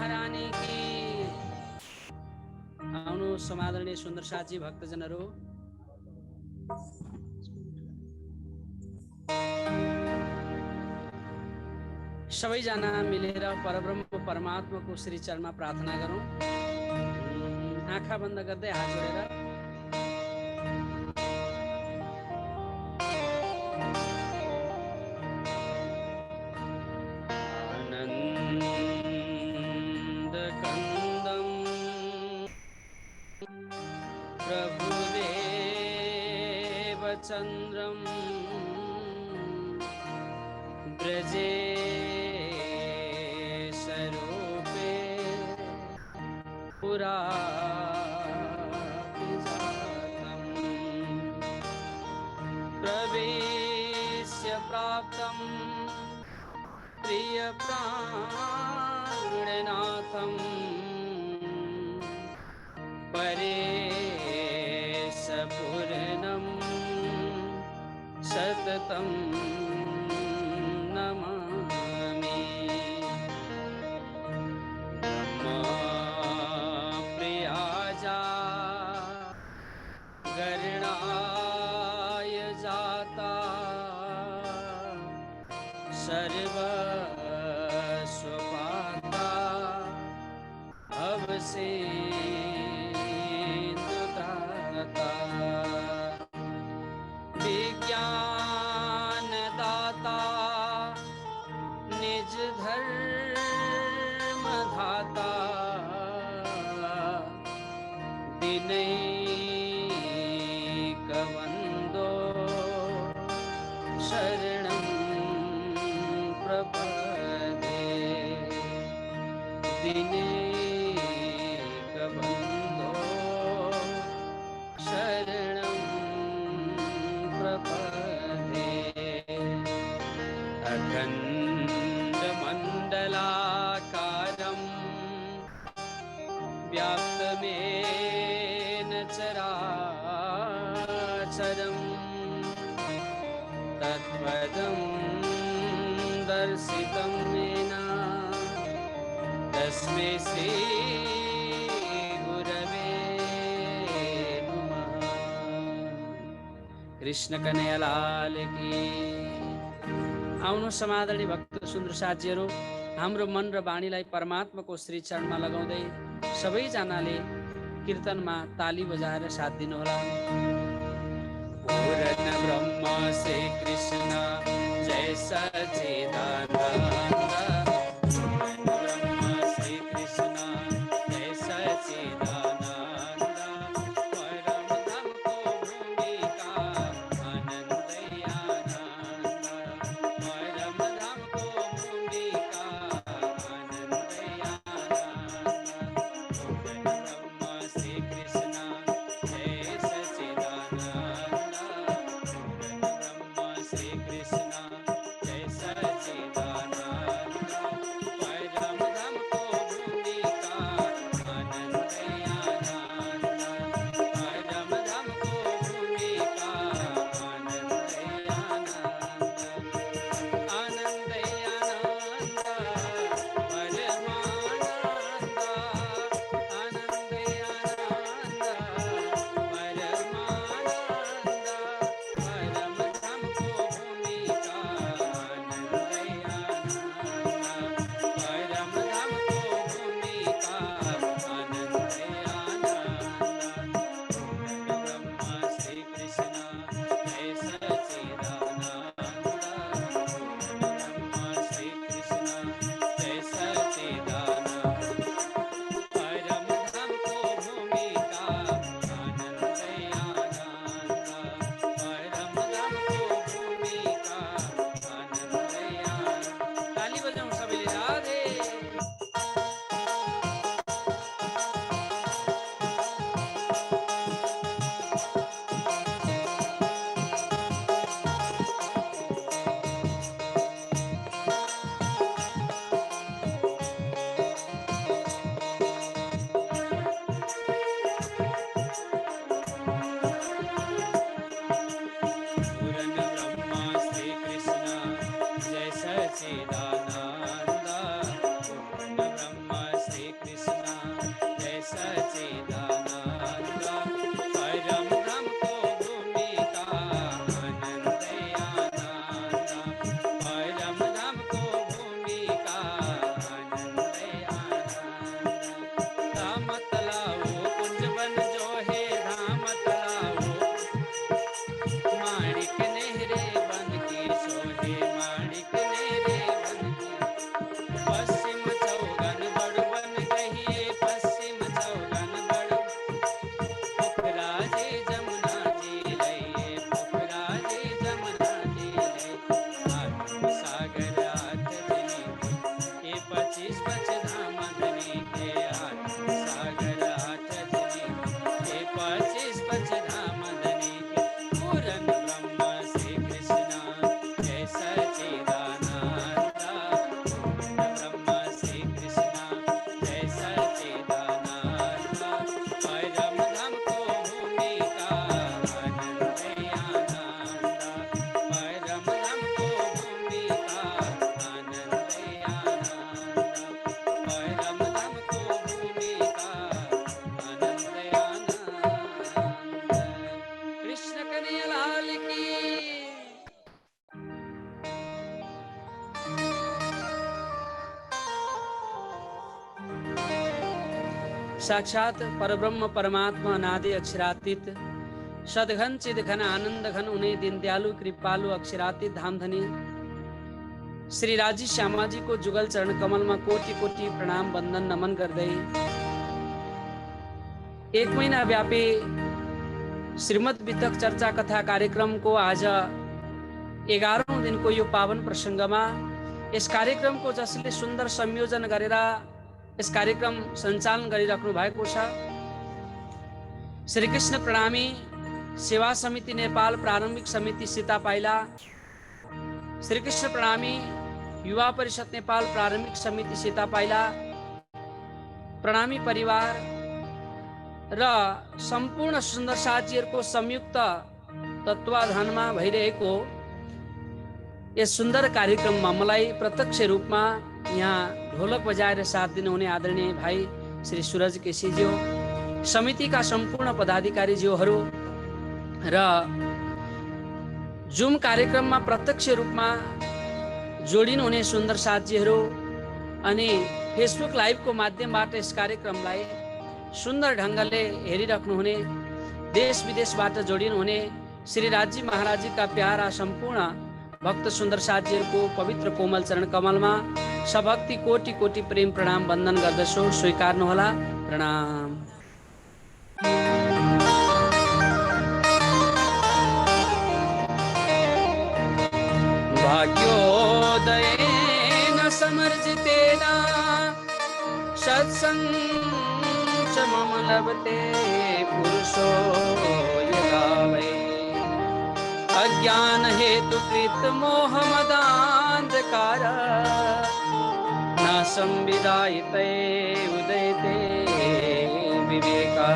महारानी की। आउनु समादरणीय सुन्दर साथी भक्तजनहरू, सबैजना मिलेर परब्रह्म परमात्माको श्री चरणमा प्रार्थना गरौँ। आँखा बन्द गर्दै हात जोडेर आनन्दकन्दं प्रभुदेवचन्द्रं ब्रजेशरूपे पुराभिजातं प्रवेश्य प्राप्तं प्रियप्राणनाथं परेशपूर्णं सततं नमामि। ब्रह्मप्रियाजा गरुडाय जाता सर्वस्वपाता अवसेन्दुदाता विज्ञानदाता निज धर्मधाता दिनैकवन्दो शरणं प्रपदे दिनैकवन्दो शरणं प्रपदे। अखण्डमण्डलाकारं व्याप्तमेन चराचरं तत्पदं दर्शितं येन तस्मै श्री गुरवे नमः। कृष्ण कन्हैया लाल की। आउनु समादरणीय भक्त सुन्दर साथीहरू, हाम्रो मन र वाणीलाई परमात्माको श्री चरणमा लगाउँदै सबैजनाले कीर्तनमा ताली बजाएर साथ दिनुहोला। पूर्ण ब्रह्म श्री कृष्ण जय सच्चिदानन्द। Krishna, Jai Sachidana. साक्षात परब्रह्म परमात्मा अनादि अक्षरातीत सदघन चिदघन आनंद घन उन्हें दिन दयालु कृपालु अक्षरातीत धामधनी श्री राजी श्यामाजी को जुगल चरण कमल में कोटि कोटि प्रणाम वंदन नमन गर्दै एक महीना व्यापी श्रीमद् वितक चर्चा कथा कार्यक्रम को आज 11औं दिन को यो पावन प्रसंगमा यस कार्यक्रम को जसले सुंदर संयोजन गरेर यस कार्यक्रम सञ्चालन गरिराख्नु भएको छ श्री कृष्ण प्रणामी सेवा समिति नेपाल प्रारम्भिक समिति सीता पाइला, श्री कृष्ण प्रणामी युवा परिषद नेपाल प्रारम्भिक समिति सीता पाइला, प्रणामी परिवार र सम्पूर्ण सुन्दर साथीहरुको संयुक्त तत्वाधानमा भइरहेको यस सुन्दर कार्यक्रममा मलाई प्रत्यक्ष रूपमा यहाँ ढोलक बजाएर साथ दिनुहुने आदरणीय भाइ श्री सूरज केसीज्यू, समितिका सम्पूर्ण पदाधिकारीज्यूहरू र जुम कार्यक्रममा प्रत्यक्ष रूपमा जोडिनुहुने सुन्दर साथीहरू अनि फेसबुक लाइभको माध्यमबाट यस कार्यक्रमलाई सुन्दर ढङ्गले हेरिराख्नुहुने देश विदेशबाट जोडिनुहुने श्री राजी महाराजीका प्यारा सम्पूर्ण भक्त सुन्दर साथीहरूको पवित्र कोमल चरण कमलमा सभक्ति कोटि कोटि प्रेम प्रणाम वन्दन गर्दछु, स्वीकार्नुहोला। प्रणाम। भाग्योदयेन समर्जितेन सत्संग च मम लभते पुरुषो यदा वै अज्ञान हेतु कृत मोह मदान्धकार न संविदायते उदयते विवेका।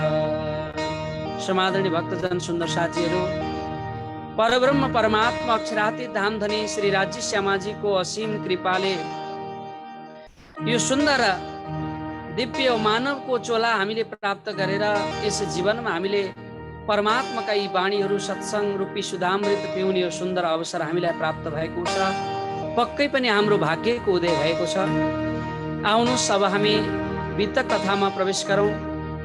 समादरणीय भक्तजन सुन्दर साथीहरू, परब्रह्म परमात्मा अक्षरातीत धामधनी श्री राज्य श्यामाजीको असीम कृपाले यो सुन्दर दिव्य मानवको चोला हामीले प्राप्त गरेर यस जीवनमा हामीले परमात्माका यी वाणीहरू सत्संग रूपी सुधामृत पिउने यो सुन्दर अवसर हामीलाई प्राप्त भएको छ। पक्कै पनि हाम्रो भाग्यको उदय भएको छ। आउनुहोस् अब हामी वितक कथामा प्रवेश गरौँ।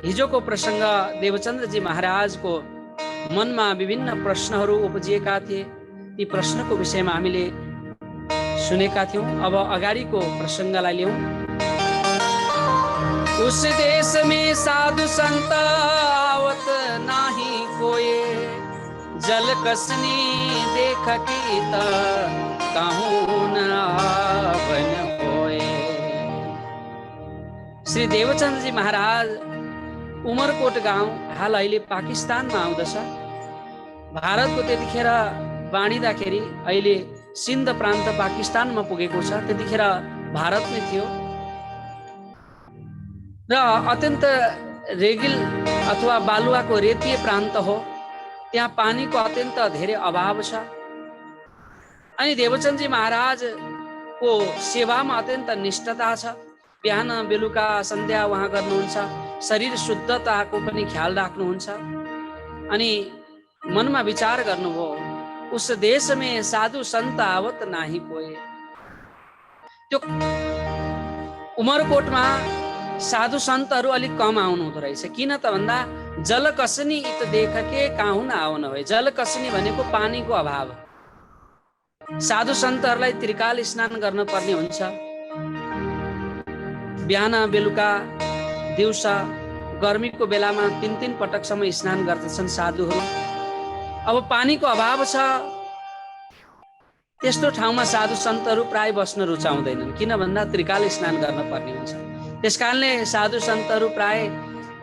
हिजोको प्रसंग देवचन्द्रजी महाराजको मनमा विभिन्न प्रश्नहरू उपजिएका थिए। ती प्रश्नको विषयमा हामीले सुनेका थियौं। अब अगाडिको प्रसंगलाई लियौं। उस देश में साधु संत आवत नाही कोई, जल कसनी देख की कहूं न आवन होए। श्री देवचन्द्रजी महाराज उमरकोट गाउँ हाल अहिले पाकिस्तानमा आउँदछ। भारतको त्यतिखेर बाँडिँदाखेरि अहिले सिन्ध प्रान्त पाकिस्तानमा पुगेको छ, त्यतिखेर भारतमै थियो र अत्यन्त रेगिल अथवा बालुवाको रेतीय प्रान्त हो। त्यहाँ पानीको अत्यन्त धेरै अभाव छ। अनि देवचन्द्रजी महाराजको सेवामा अत्यन्त निष्ठता छ। बिहान बेलुका सन्ध्या उहाँ गर्नुहुन्छ। शरीर शुद्धताको पनि ख्याल राख्नुहुन्छ। अनि मनमा विचार गर्नुभयो, उस देश में साधु संत आवत नाही कोई। त्यो उमरकोटमा साधु सन्तहरू अलिक कम आउनु हुँदो रहेछ। किन त भन्दा जल कसनी इत देख के काहुन आउन हो। जल कसनी भनेको पानीको अभाव। साधु सन्तहरूलाई त्रिकाल स्नान गर्न पर्ने हुन्छ। बिहान बेलुका दिउँसा गर्मीको बेलामा 3-3 पटकसम्म स्नान गर्दछन् साधुहरू। अब पानीको अभाव छ। त्यस्तो ठाउँमा साधु सन्तहरू प्राय बस्न रुचाउँदैनन्। किन भन्दा त्रिकाल स्नान गर्न पर्ने हुन्छ। त्यसकारणले साधु सन्तहरू प्राय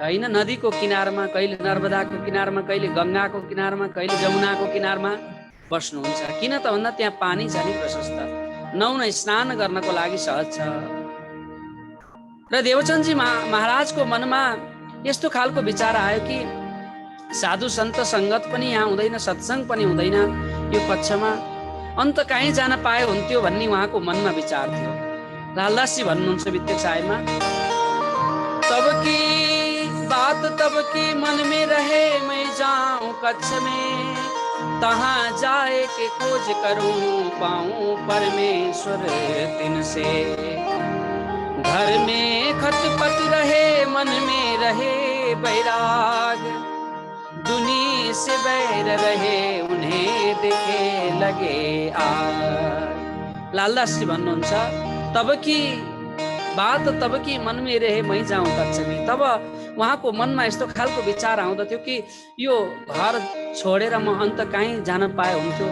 हैन नदीको किनारमा, कहिले नर्मदाको किनारमा, कहिले गंगाको किनारमा, कहिले जमुनाको किनारमा बस्नुहुन्छ। किन त भन्दा त्यहाँ पानी छ नि प्रशस्त, नुहाउन स्नान गर्नको लागि सहज छ। र देवचन्द्रजी महाराजको मनमा यस्तो खालको विचार आयो कि साधु सन्त संगत पनि यहाँ हुँदैन, सत्संग पनि हुँदैन यो पक्षमा, अन्त कहीँ जान पाए हुन्थ्यो भन्ने उहाँको मनमा विचार थियो। लालदासजी भन्नुहुन्छ वित्तेक सायमा, तब की बात तब की मन में रहे, मैं जाऊं कच्छ में, तहाँ जाए के खोज करूं, पाऊं परमेश्वर तिन से। घर में खटपट रहे, मन में रहे बैराग, दुनी से बैर रहे, उन्हें देखे लगे आग। लालदास जी भन्नुहुन्छ, तब की बात तब कि मन में रहे मै जाउँ कच्छमी। तब उहाँको मनमा यस्तो खालको विचार आउँदथ्यो कि यो घर छोडेर म अन्त कहीँ जान पाए हुन्थ्यो,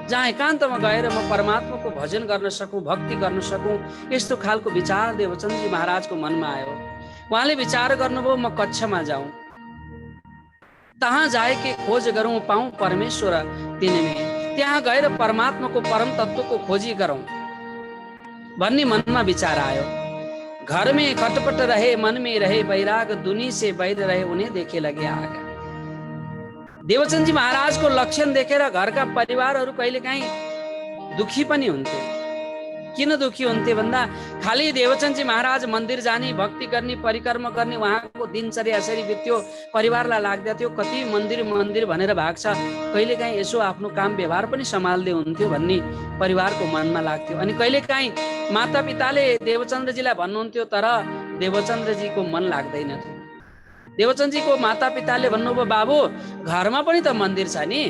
जहाँ एकान्तमा गएर म परमात्माको भजन गर्न सकूँ, भक्ति गर्न सकूँ। यस्तो खालको विचार देवचन्दजी महाराजको मनमा आयो। उहाँले विचार गर्नुभयो, म कक्षमा जाउँ, तहाँ जाएके खोज गरौँ, पाऊँ परमेश्वर तिनमे, त्यहाँ गएर परमात्माको परम तत्वको खोजी गरौँ भन्ने मनमा विचार आयो। घर में खटपट रहे, मन में रहे बैराग, दुनी से बैर रहे, उन्हें देखे लगे आग। देवचन्दजी महाराजको लक्षण देखेर घरका परिवारहरू कहिलेकाहीँ दुखी पनि हुन्थे। किन दुखी हुन्थे भन्दा, खाली देवचन्दजी महाराज मन्दिर जाने, भक्ति गर्ने, परिक्रमा गर्ने, उहाँको दिनचर्या यसरी बित्यो। परिवारलाई लाग्दथ्यो कति मन्दिर मन्दिर भनेर भाग्छ, कहिलेकाहीँ यसो आफ्नो काम व्यवहार पनि सम्हाल्दै हुन्थ्यो भन्ने परिवारको मनमा लाग्थ्यो। अनि कहिलेकाहीँ माता पिताले देवचन्द्रजीलाई भन्नुहुन्थ्यो, तर देवचन्द्रजीको मन लाग्दैन थियो। देवचन्दजीको माता पिताले भन्नुभयो, बाबु घरमा पनि त मन्दिर छ नि,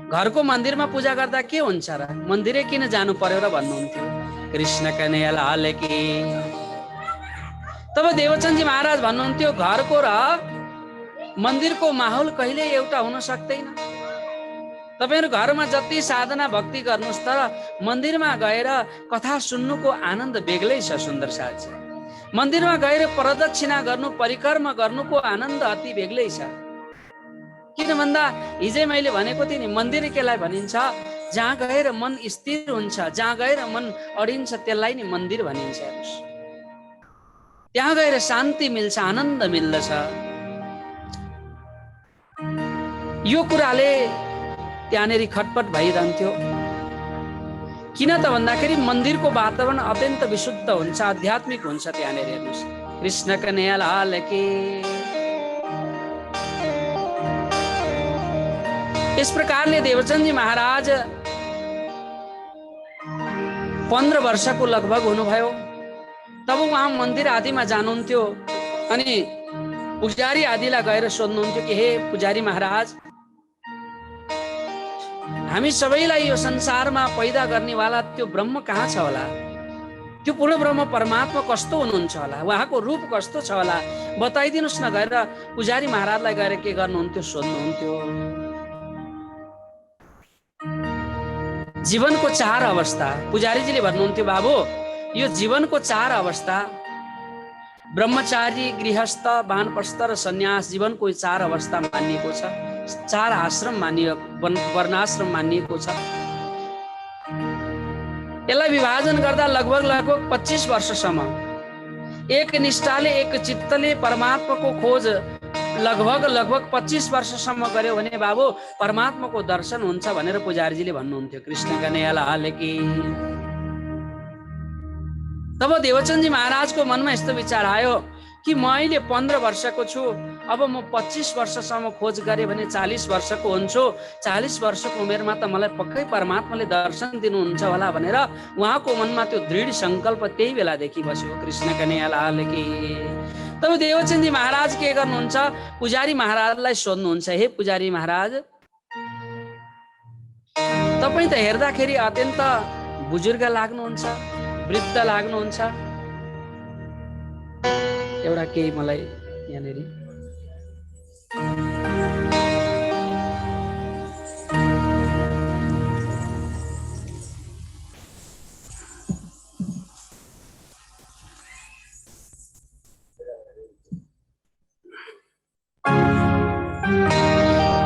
घरको मन्दिरमा पूजा गर्दा के हुन्छ र, मन्दिरै किन जानु पर्यो र भन्नुहुन्थ्यो। कृष्ण कन्हैया लाल की। तब देवचन्दजी महाराज भन्नुहुन्थ्यो, घरको र मन्दिरको माहौल कहिले एउटा हुन सक्दैन। तपाईहरु घरमा जति साधना भक्ति गर्नुस्, तर मन्दिरमा गएर कथा सुन्नुको आनन्द बेग्लै छ। सुन्दर साथी, मन्दिरमा गएर प्रदक्षिणा गर्नु, परिक्रमा गर्नुको आनन्द अति बेग्लै छ। किन भन्दा हिजै मैले भनेको थिएँ नि, मन्दिर केलाई भनिन्छ, जहाँ गएर मन स्थिर हुन्छ, जहाँ गएर मन अडिन्छ, त्यसलाई नि मन्दिर भनिन्छ। त्यहाँ गएर शान्ति मिल्छ, आनन्द मिल्दछ। यो कुराले त्यहाँनेरि खटपट भइरहन्थ्यो। किन त भन्दाखेरि मन्दिरको वातावरण अत्यन्त विशुद्ध हुन्छ, आध्यात्मिक हुन्छ। त्यहाँनेरि हेर्नुस्, कृष्ण कन्हैया लाल की। इस प्रकारले देवचन्दजी महाराज 15 वर्षको लगभग हुनुभयो। तब उहाँ मन्दिर आदिमा जानुहुन्थ्यो अनि पुजारी आदिलाई गएर सोध्नुहुन्थ्यो कि हे पुजारी महाराज, हामी सबैलाई यो संसारमा पैदा गर्नेवाला त्यो ब्रह्म कहाँ छ होला, त्यो पूर्ण ब्रह्म परमात्मा कस्तो हुनुहुन्छ होला, उहाँको रूप कस्तो छ होला, बताइदिनुस् न। गएर पुजारी महाराजलाई गएर के गर्नुहुन्थ्यो, सोध्नुहुन्थ्यो। जीवनको 4 अवस्था पुजारीजीले भन्नुहुन्थ्यो, बाबु यो जीवनको 4 अवस्था, ब्रह्मचारी, गृहस्थ, वानप्रस्थ र सन्यास, जीवनको 4 अवस्था मानिएको छ। 4 आश्रम मानिएको, वर्णाश्रम मानिएको छ। यसलाई विभाजन गर्दा लगभग 25 वर्षसम्म एक निष्ठाले, एक चित्तले परमात्माको खोज लगभग 25 वर्षसम्म गर्यो भने बाबु परमात्माको दर्शन हुन्छ भनेर पुजारीजीले भन्नुहुन्थ्यो। कृष्ण कन्हैया लाल की। तब देवचन्दजी महाराजको मनमा यस्तो विचार आयो कि म अहिले 15 वर्षको छु, अब म 25 वर्षसम्म खोज गरेँ भने 40 वर्षको हुन्छु। 40 वर्षको उमेरमा त मलाई पक्कै परमात्माले दर्शन दिनुहुन्छ होला भनेर उहाँको मनमा त्यो दृढ संकल्प त्यही बेलादेखि बस्यो। कृष्ण कन्हैया लाल की। तब देवचन्दजी महाराज के गर्नुहुन्छ, पुजारी महाराजलाई सोध्नुहुन्छ, हे पुजारी महाराज, तपाईँ त हेर्दाखेरि अत्यन्त बुजुर्ग लाग्नुहुन्छ, वृद्ध लाग्नुहुन्छ, एउटा केही मलाई यहाँनेरि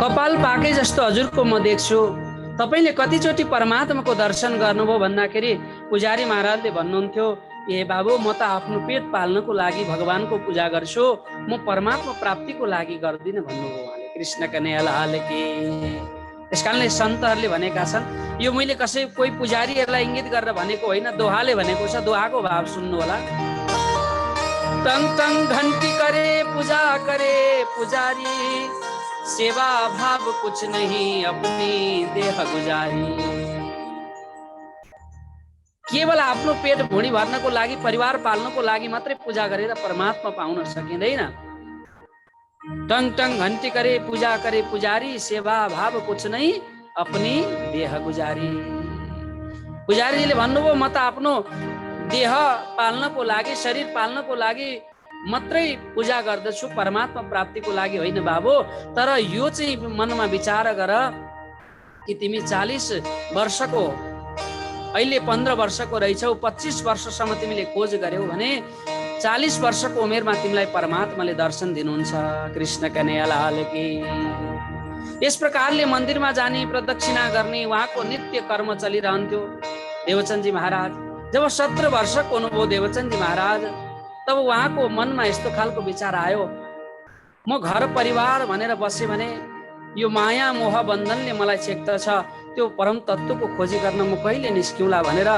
कपाल पाके जस्तो हजुरको म देख्छु, तपाईले कतिचोटि परमात्माको दर्शन गर्नुभयो भन्दाखेरि पुजारी महाराजले भन्नुहुन्थ्यो, ए बाबु म त आफ्नो पेट पाल्नको लागि भगवानको पूजा गर्छु, म परमात्मा प्राप्तिको लागि गर्दिन भन्नुभयो उहाँले। कृष्ण कन्हैया लाल की। त्यसकारणले सन्तहरूले भनेका छन्, यो मैले कोही पुजारीहरूलाई इंगित गरेर भनेको होइन, दोहाले भनेको छ। दोहाको भाव सुन्नु होला। टंग टंग घंटी करे पूजा करे पुजारी, सेवा भाव कुछ नहीं अपनी देह गुजारी। केवल आफ्नो पेट भुँडी भर्नको लागि, परिवार पाल्नको लागि मात्रै पूजा गरेर परमात्मा पाउन सकिँदैन। टङ टङ घन्टी करे पूजा करे पुजारी, सेवा भाव कुछ नहीं अपनी देह गुजारी। पुजारीजीले भन्नुभयो म त आफ्नो देह पाल्नको लागि, शरीर पाल्नको लागि मात्रै पूजा गर्दछु, परमात्मा प्राप्तिको लागि होइन बाबु। तर यो चाहिँ मनमा विचार गर कि तिमी 40 वर्षको, अहिले 15 वर्षको रहेछौ, 25 वर्षसम्म तिमीले खोज गर्यौ भने 40 वर्षको उमेरमा तिमीलाई परमात्माले दर्शन दिनुहुन्छ। कृष्ण कन्हैया लाल की। यस प्रकारले मन्दिरमा जाने, प्रदक्षिणा गर्ने उहाँको नित्य कर्म चलिरहन्थ्यो। देवचन्दजी महाराज जब 17 वर्षको हुनुभयो देवचन्दजी महाराज, तब उहाँको मनमा यस्तो खालको विचार आयो, म घर परिवार भनेर बसेँ भने यो माया मोह बन्धनले मलाई छेक्दछ, त्यो परम तत्त्वको खोजी गर्न म कहिले निस्किउँला भनेर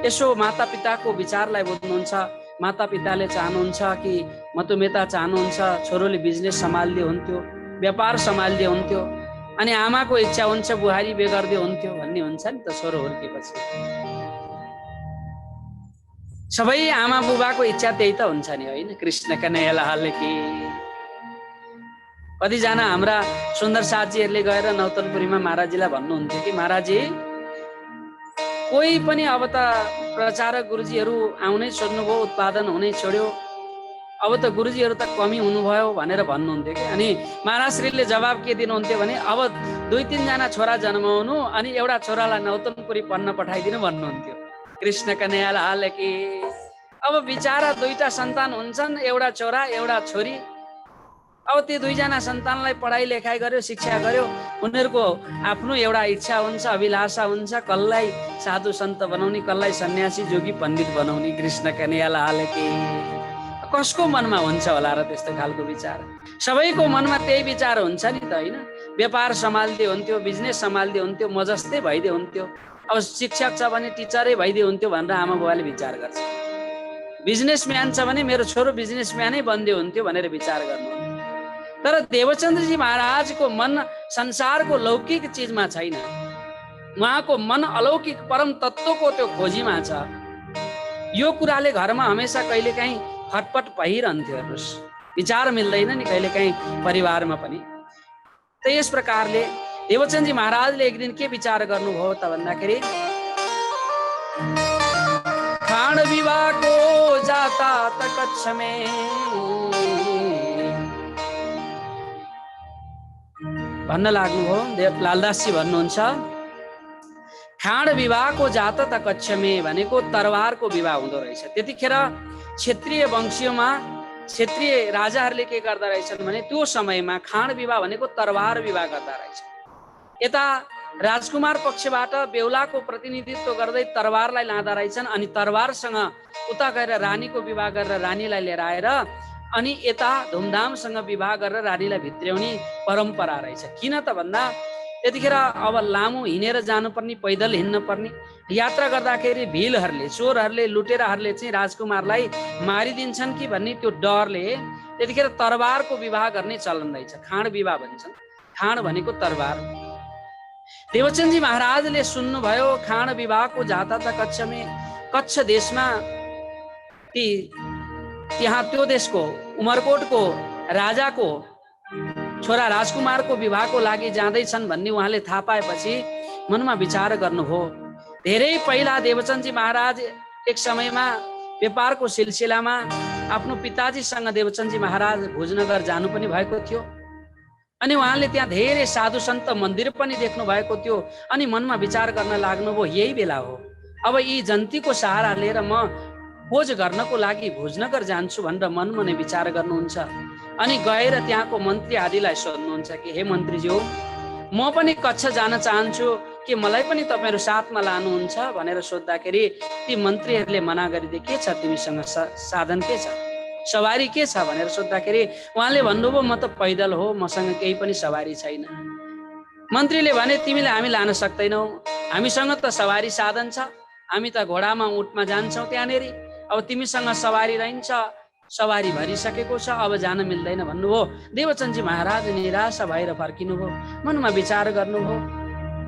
यसो मातापिताको विचारलाई बुझ्नुहुन्छ। मातापिताले चाहनुहुन्छ कि मतुमेता चाहनुहुन्छ छोरोले बिजनेस सम्हाल्दै हुन्थ्यो, व्यापार सम्हाल्दै हुन्थ्यो, अनि आमाको इच्छा हुन्छ बुहारी बिहे गर्दै हुन्थ्यो भन्ने हुन्छ नि त। छोरो हुर्केपछि सबै आमा बुबाको इच्छा त्यही त हुन्छ नि, होइन? कृष्ण कन्हैया लाल की। कतिजना हाम्रा सुन्दर साथीहरूले गएर नौतनपुरीमा महाराजजीलाई भन्नुहुन्थ्यो कि महाराजजी कोही पनि अब त प्रचारक गुरुजीहरू आउनै छोड्नुभयो, उत्पादन हुनै छोड्यो, अब त गुरुजीहरू त कमी हुनुभयो भनेर भन्नुहुन्थ्यो कि। अनि महाराजश्रीले जवाब के दिनुहुन्थ्यो भने अब 2-3 जना छोरा जन्माउनु अनि एउटा छोरालाई नौतनपुरी पढ्न पठाइदिनु भन्नुहुन्थ्यो। कृष्ण कन्हैया लाल की। अब बिचारा 2टा सन्तान हुन्छन्, एउटा छोरा एउटा छोरी। अब त्यो 2 जना सन्तानलाई पढाइ लेखाइ गर्यो, शिक्षा गर्यो, उनीहरूको आफ्नो एउटा इच्छा हुन्छ, अभिलाषा हुन्छ, कसलाई साधु सन्त बनाउने, कसलाई सन्यासी जोगी पण्डित बनाउने। कृष्ण कन्हैया लाल की। कसको मनमा हुन्छ होला र त्यस्तो खालको विचार? सबैको मनमा त्यही विचार हुन्छ नि त, होइन? व्यापार सम्हाल्दै हुन्थ्यो, बिजनेस सम्हाल्दै हुन्थ्यो, म जस्तै भइदिए हुन्थ्यो, अब शिक्षक छ भने टिचरै भइदिए हुन्थ्यो भनेर आमा बुबाले विचार गर्छ। बिजनेसम्यान छ भने मेरो छोरो बिजनेसम्यानै बन्दै हुन्थ्यो भनेर विचार गर्नु। तर देवचन्द्रजी महाराजको मन संसारको लौकिक चिजमा छैन, उहाँको मन अलौकिक परम तत्त्वको त्यो खोजीमा छ। यो कुराले घरमा हमेसा कहिलेकाहीँ खटपट भइरहन्थ्यो। हेर्नुहोस्, विचार मिल्दैन नि कहिलेकाहीँ परिवारमा पनि। त यस प्रकारले देवचन्दजी महाराजले एक दिन के विचार गर्नुभयो त भन्दाखेरि खाण विवाहको जाता त कच्छ में भन्न लाग्नुभयो। लालदासजी भन्नुहुन्छ खाण विवाहको जात त कच्छ में भनेको तरवारको विवाह हुँदो रहेछ। त्यतिखेर क्षेत्रीय वंशीयमा क्षेत्रीय राजाहरूले के गर्दा रहेछन् भने त्यो समयमा खाण विवाह भनेको तरवार विवाह गर्दा रहेछ। यता राजकुमार पक्षबाट बेहुलाको प्रतिनिधित्व गर्दै तरवारलाई लाँदा रहेछन्, अनि तरवारसँग उता गएर रानीको विवाह गरेर रानीलाई लिएर आएर अनि यता धुमधामसँग विवाह गरेर रानीलाई भित्र्याउने परम्परा रहेछ। किन त भन्दा त्यतिखेर अब लामो हिँडेर जानुपर्ने, पैदल हिँड्न पर्ने, यात्रा गर्दाखेरि भिलहरूले, चोरहरूले, लुटेराहरूले चाहिँ राजकुमारलाई मारिदिन्छन् कि भन्ने त्यो डरले त्यतिखेर तरवारको विवाह गर्ने चलन रहेछ। खाण विवाह भन्छन्, खाण भनेको तरवार। देवचन्दजी महाराजले सुन्नुभयो खाण विवाहको जाता त कच्छ में, कच्छ देशमा त्यहाँ त्यो देशको उमरकोटको राजाको छोरा राजकुमारको विवाहको लागि जाँदैछन् भन्ने उहाँले थाहा पाएपछि मनमा विचार गर्नुभयो। धेरै पहिला देवचन्दजी महाराज एक समयमा व्यापारको सिलसिलामा आफ्नो पिताजीसँग देवचन्दजी महाराज भोजनगर जानु पनि भएको थियो, अनि उहाँले त्यहाँ धेरै साधु सन्त मन्दिर पनि देख्नु भएको थियो। अनि मनमा विचार गर्न लाग्नुभयो यही बेला हो, अब यी जन्तीको सहारा लिएर म खोज गर्नको लागि भोजनगर जान्छु भनेर मनमा नै विचार गर्नुहुन्छ। अनि गएर त्यहाँको मन्त्री आदिलाई सोध्नुहुन्छ कि हे मन्त्रीज्यू, म पनि कच्छ जान चाहन्छु, के मलाई पनि तपाईँहरू साथमा लानुहुन्छ भनेर सोद्धाखेरि ती मन्त्रीहरूले मना गरिदिए। के छ तिमीसँग साधन, के छ सवारी के छ भनेर सोद्धाखेरि उहाँले भन्नुभयो म त पैदल हो, मसँग केही पनि सवारी छैन। मन्त्रीले भने तिमीले हामी लान सक्दैनौ, हामीसँग त सवारी साधन छ, हामी त घोडामा उठमा जान्छौँ त्यहाँनेरि, अब तिमीसँग सवारी रहन्छ, सवारी भरिसकेको छ, अब जान मिल्दैन भन्नुभयो। देवचन्दजी महाराज निराशा भएर फर्किनुभयो, मनमा विचार गर्नुभयो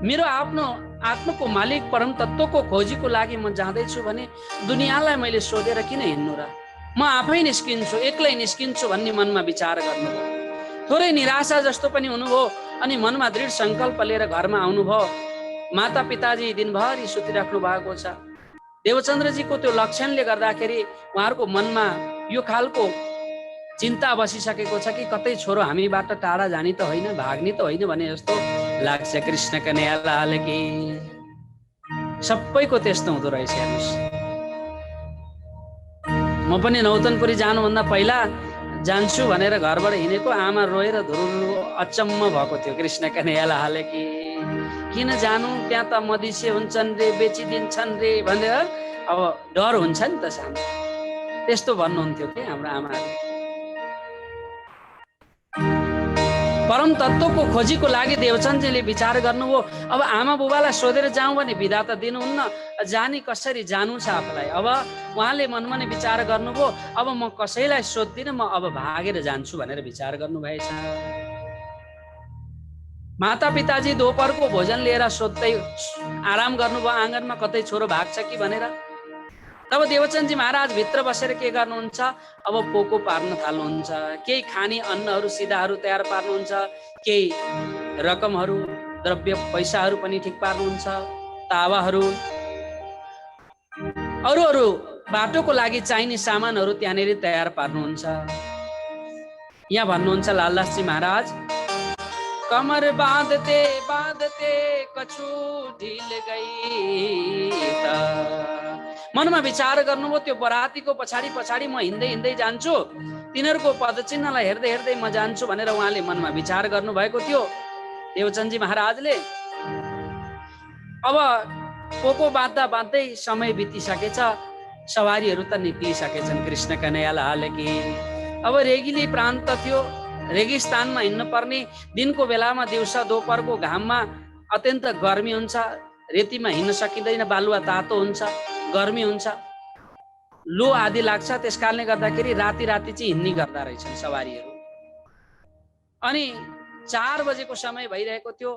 मेरो आफ्नो आत्माको मालिक परम तत्त्वको खोजीको लागि म जाँदैछु भने दुनियाँलाई मैले सोधेर किन हिँड्नु र? म आफै निस्किन्छु, एक्लै निस्किन्छु भन्ने मनमा विचार गर्नुभयो। थोरै निराशा जस्तो पनि हुनुभयो अनि मनमा दृढ सङ्कल्प लिएर घरमा आउनुभयो। माता पिताजी दिनभरि सुतिराख्नु भएको छ। देवचन्द्रजीको त्यो लक्षणले गर्दाखेरि उहाँहरूको मनमा यो खालको चिन्ता बसिसकेको छ कि कतै छोरो हामीबाट टाढा जाने त होइन, भाग्ने त होइन भने जस्तो लाग्छ। कृष्ण कन्हैया लाल की। सबैको त्यस्तो हुँदो रहेछ। हेर्नुहोस्, म पनि नौतनपुरी जानुभन्दा पहिला जान्छु भनेर घरबाट हिँडेको आमा रोएर धुरुरु अचम्म भएको थियो। कृष्ण कन्हैया लाल की। किन जानु, त्यहाँ त मदिसे हुन्छन् रे, बेचिदिन्छन् रे भनेर अब डर हुन्छ नि त सानो। त्यस्तो भन्नुहुन्थ्यो कि हाम्रो आमाले। परम तत्त्वको खोजीको लागि देवचन्द्रजीले विचार गर्नुभयो। अब आमा बुबालाई सोधेर जाउँ भने बिदा त दिनुहुन्न, जाने कसरी, जानु छ आफूलाई। अब उहाँले मनमा नै विचार गर्नुभयो, अब म कसैलाई सोध्दिनँ, म अब भागेर जान्छु भनेर विचार गर्नुभएछ। माता पिताजी दोपहरको भोजन लिएर सोध्दै आराम गर्नुभयो आँगनमा, कतै छोरो भाग्छ कि भनेर। तब देवचन्द्रजी महाराज भित्र बसेर के गर्नुहुन्छ, अब पोको पार्न थाल्नुहुन्छ। केही खाने अन्नहरू सिधाहरू तयार पार्नुहुन्छ, केही रकमहरू द्रव्य पैसाहरू पनि ठिक पार्नुहुन्छ, तावाहरू, अरू अरू बाटोको लागि चाहिने सामानहरू त्यहाँनिर तयार पार्नुहुन्छ। यहाँ भन्नुहुन्छ लालदासजी महाराज, कमर बाँधते बाँधते कछु ढिल गई त। मनमा विचार गर्नुभयो, त्यो बरातीको पछाडि पछाडि म हिँड्दै हिँड्दै जान्छु, तिनीहरूको पदचिन्हलाई हेर्दै हेर्दै म जान्छु भनेर उहाँले मनमा विचार गर्नुभएको थियो देवचन्द्रजी महाराजले। अब पोको बाँध्दा बाँध्दै समय बितिसकेछ, सवारीहरू त निक्लिसकेछन्। कृष्ण कन्हैया लाल की। अब रेगिली प्रान्त थियो, रेगिस्तानमा हिँड्नु पर्ने। दिनको बेलामा दिउँसो दोपहरको घाममा अत्यन्त गर्मी हुन्छ, रेतीमा हिँड्न सकिँदैन, बालुवा तातो हुन्छ, गर्मी हुन्छ, लो आदि लाग्छ। त्यस कारणले गर्दाखेरि राति राति चाहिँ हिँड्ने गर्दा रहेछन् सवारीहरू। अनि 4 बजेको समय भइरहेको थियो,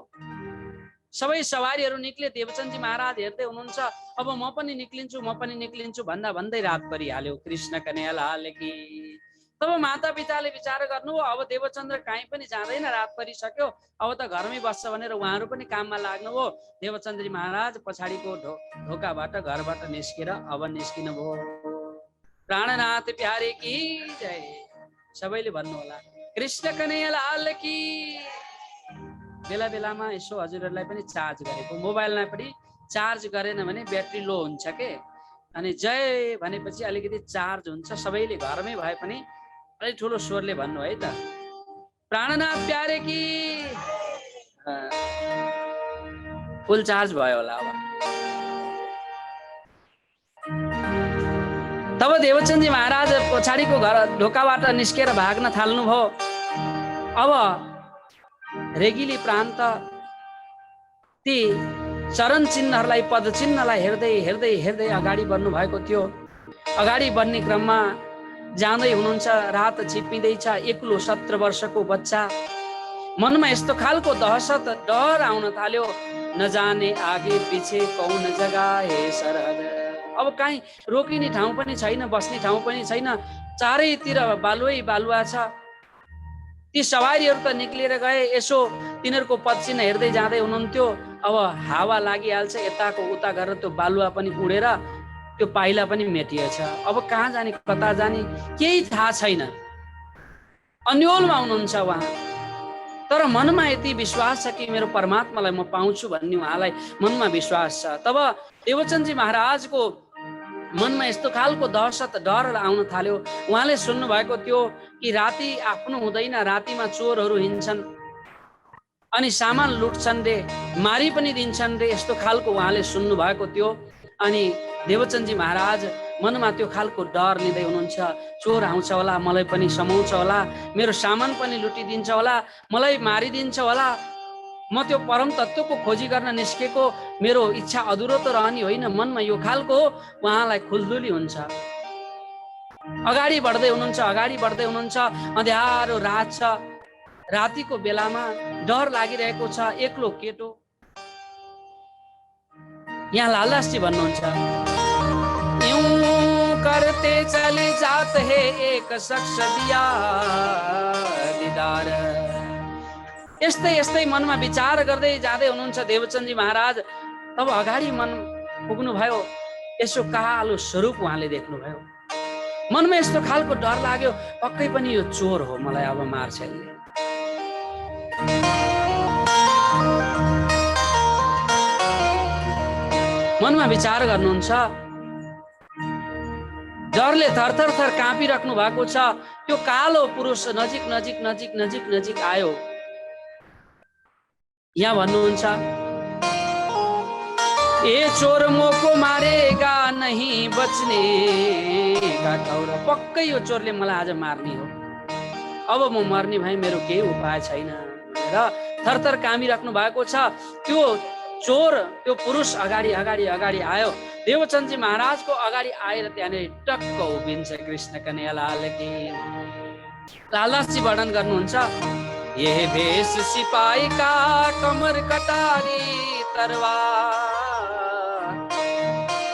सबै सवारीहरू निक्ले। देवचन्द्रजी महाराज हेर्दै हुनुहुन्छ, अब म पनि निक्लिन्छु भन्दा भन्दै रात परिहाल्यो। कृष्ण कन्हैया लाल की। तब माता पिताले विचार गर्नु, अब देवचन्द्र कहीँ पनि जाँदैन, रात परिसक्यो, अब त घरमै बस्छ भनेर उहाँहरू पनि काममा लाग्नुभयो। देवचन्द्रजी महाराज पछाडिको ढोकाबाट घरबाट निस्केर अब निस्किनु भयो। प्राणनाथ प्यारे की जय। सबैले भन्नु होला कृष्ण कन्हैया लाल की। बेला बेलामा यसो हजुरहरूलाई पनि चार्ज गरेको, मोबाइलमा पनि चार्ज गरेन भने ब्याट्री लो हुन्छ के। अनि जय भनेपछि अलिकति चार्ज हुन्छ। सबैले घरमै भए पनि अलिक ठुलो स्वरले भन्नु है त। प्राणनाथ प्यारे की। फुल चार्ज भयो होला अब। तब देवचन्द्रजी महाराज पछाडिको घर ढोकाबाट निस्केर भाग्न थाल्नुभयो। अब रेगिली प्रान्त ती चरण चिन्हहरूलाई, पद चिन्हलाई हेर्दै हेर्दै हेर्दै अगाडि बढ्नु भएको थियो। अगाडि बढ्ने क्रममा जाँदै हुनुहुन्छ, रात छिप्पिँदैछ। एक्लो 17 वर्षको बच्चा, मनमा यस्तो खालको दहशत डर आउन थाल्यो। नजाने आगे पछि कौन जग्गा हे सरहद। अब कहीँ रोकिने ठाउँ पनि छैन, बस्ने ठाउँ पनि छैन, चारैतिर बालुवै बालुवा छ। ती सवारीहरू त निक्लिएर गए, यसो तिनीहरूको पदचिन्ह हेर्दै जाँदै हुनुहुन्थ्यो। अब हावा लागिहाल्छ, यताको उता गरेर त्यो बालुवा पनि उडेर त्यो पाइला पनि मेटिएछ। अब कहाँ जाने, कता जाने केही थाहा छैन। अन्योलमा हुनुहुन्छ उहाँ। तर मनमा यति विश्वास छ कि मेरो परमात्मालाई म पाउँछु भन्ने उहाँलाई मनमा विश्वास छ। तब देवचन्द्रजी महाराजको मनमा यस्तो खालको दहशत डर आउन थाल्यो। उहाँले सुन्नु भएको थियो कि राति आफ्नो हुँदैन, रातिमा चोरहरू हिँड्छन् अनि सामान लुट्छन् रे, मारी पनि दिन्छन् रे, यस्तो खालको उहाँले सुन्नु भएको थियो। अनि देवचन्द्रजी महाराज मनमा त्यो खालको डर लिँदै हुनुहुन्छ, चोर आउँछ होला, मलाई पनि समाउँछ होला, मेरो सामान पनि लुटिदिन्छ होला, मलाई मारिदिन्छ होला। म त्यो परम तत्त्वको खोजी गर्न निस्केको, मेरो इच्छा अधुरो त रहने होइन। मनमा यो खालको उहाँलाई खुल्दुली हुन्छ। अगाडि बढ्दै हुनुहुन्छ। अँध्यारो रात छ, रातिको बेलामा डर लागिरहेको छ। एक्लो केटो यहाँ लालदासजी भन्नुहुन्छ, यूं करते चले जात है एक शख्स दिया दीदार। यस्तै यस्तै मनमा विचार गर्दै जाँदै हुनुहुन्छ देवचन्दजी महाराज। तब अगाडि मन पुग्नुभयो, यसो कालो स्वरूप उहाँले देख्नुभयो। मनमा यस्तो खालको डर लाग्यो, पक्कै पनि यो चोर हो, मलाई अब मार्छ यसले। मनमा विचार गर्नुहुन्छ, डरले थरथर काँपिराख्नु भएको छ। त्यो कालो पुरुष नजिक नजिक नजिक नजिक नजिक आयो। यहाँ भन्नुहुन्छ, ये चोर मोको मारेगा नहीं बचने का ठौर। पक्कै यो चोरले मलाई आज मार्ने हो, अब म मर्ने भए मेरो केही उपाय छैन भनेर थरथर कामिराख्नु भएको छ। त्यो चोर, त्यो पुरुष अगाडि अगाडि अगाडि आयो। देवचन्दजी महाराजको अगाडि आएर त्यहाँनिर टक्क उभिन्छ। कृष्ण कन्हैया लाल की। लालदासजी वर्णन गर्नुहुन्छ, ये भेष सिपाही का कमर कटारी तरवार,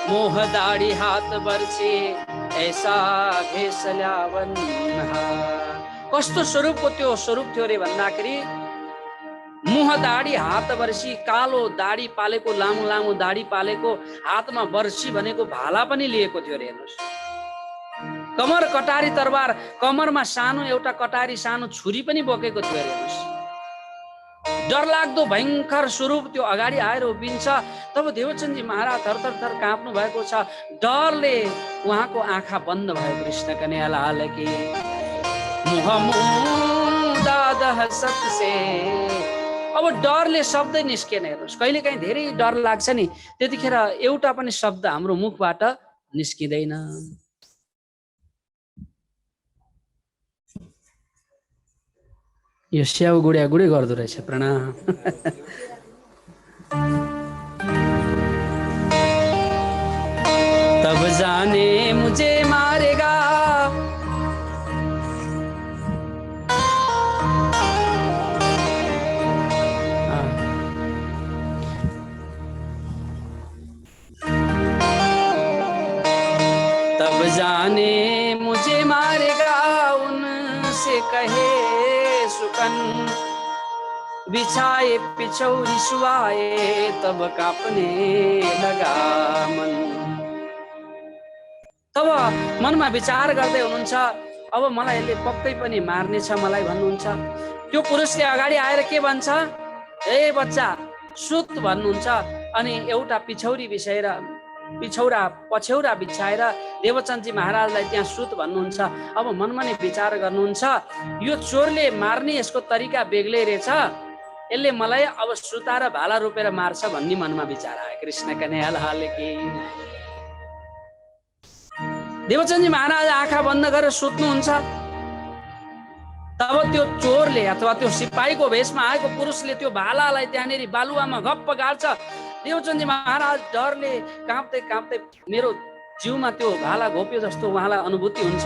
मोह दाढ़ी हात बर्छे ऐसा भेष ल्यावन। कस्तो स्वरूपको त्यो स्वरूप थियो रे भन्दाखेरि, मुह दाढी हात वर्षी, कालो दाढी पालेको, लामो लामो दाढी पालेको, हातमा वर्षी भनेको भाला पनि लिएको थियो रे। हेर्नुहोस्, कमर कटारी तरबार, कमरमा सानो एउटा कटारी सानो छुरी पनि बोकेको थियो। हेर्नुहोस्, डरलाग्दो भयङ्कर स्वरूप त्यो अगाडि आएर उभिन्छ। तब देवचन्दजी महाराज थरथर थर काँप्नु भएको छ। डरले उहाँको आँखा बन्द भयो। कृष्ण कन्हैया लाल की। मुह मुदाद हसत से, अब डरले शब्द निस्केन। हेर्नुहोस्, कहिले काहीँ धेरै डर लाग्छ नि, त्यतिखेर एउटा पनि शब्द हाम्रो मुखबाट निस्किँदैन। यो स्याउ गुडिया गुडी गर्दो रहेछ। प्रणाम। तब जाने मुझे मारेगा, तब जाने मुझे मारेगा, उनसे कहे सुकन बिछाए पिछौरी सुहाए, तब काँप्ने लगा मन। तब मनमा विचार गर्दै हुनुहुन्छ, अब मलाई यसले पक्कै पनि मार्नेछ मलाई भन्नुहुन्छ। त्यो पुरुषले अगाडि आएर के भन्छ, ए बच्चा सुत भन्नुहुन्छ। अनि एउटा पछ्यौरा बिछाएर देवचन्दजी महाराजलाई त्यहाँ सुत भन्नुहुन्छ। अब मनमा नै विचार गर्नुहुन्छ, यो चोरले मार्ने यसको तरिका बेग्लै रहेछ, यसले मलाई अब सुताएर भाला रोपेर मार्छ भन्ने मनमा विचार आयो। कृष्ण कन्हैया लाल की। देवचन्दजी महाराज आँखा बन्द गरेर सुत्नुहुन्छ। तब त्यो चोरले अथवा त्यो सिपाहीको भेषमा आएको पुरुषले त्यो भालालाई त्यहाँनिर बालुवामा गप्प गाड्छ। देवचन्दजी महाराज डरले काँप्दै काँप्दै, मेरो जिउमा त्यो भाला घोप्यो जस्तो उहाँलाई अनुभूति हुन्छ।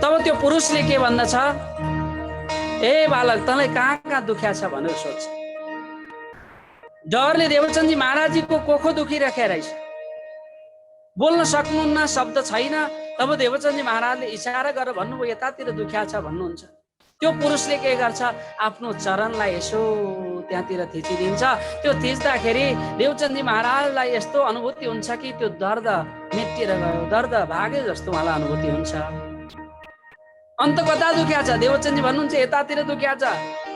तब त्यो पुरुषले के भन्दछ, ए बालक तँलाई कहाँ कहाँ दुख्या छ भनेर सोध्छ। डरले देवचन्दजी महाराजजीको कोखो दुखिराखेको रहेछ, बोल्न सक्नुहुन्न, शब्द छैन। तब देवचन्दजी महाराजले इशारा गरेर भन्नुभयो, यतातिर दुख्या छ भन्नुहुन्छ। त्यो पुरुषले के गर्छ, आफ्नो चरणलाई यसो त्यहाँतिर थिचिदिन्छ। त्यो थिच्दाखेरि देवचन्दजी महाराजलाई यस्तो अनुभूति हुन्छ कि त्यो दर्द मेटिएर गयो, दर्द भागे जस्तो उहाँलाई अनुभूति हुन्छ। अन्त कता दुख्या छ, देवचन्दजी भन्नुहुन्छ यतातिर दुख्या छ,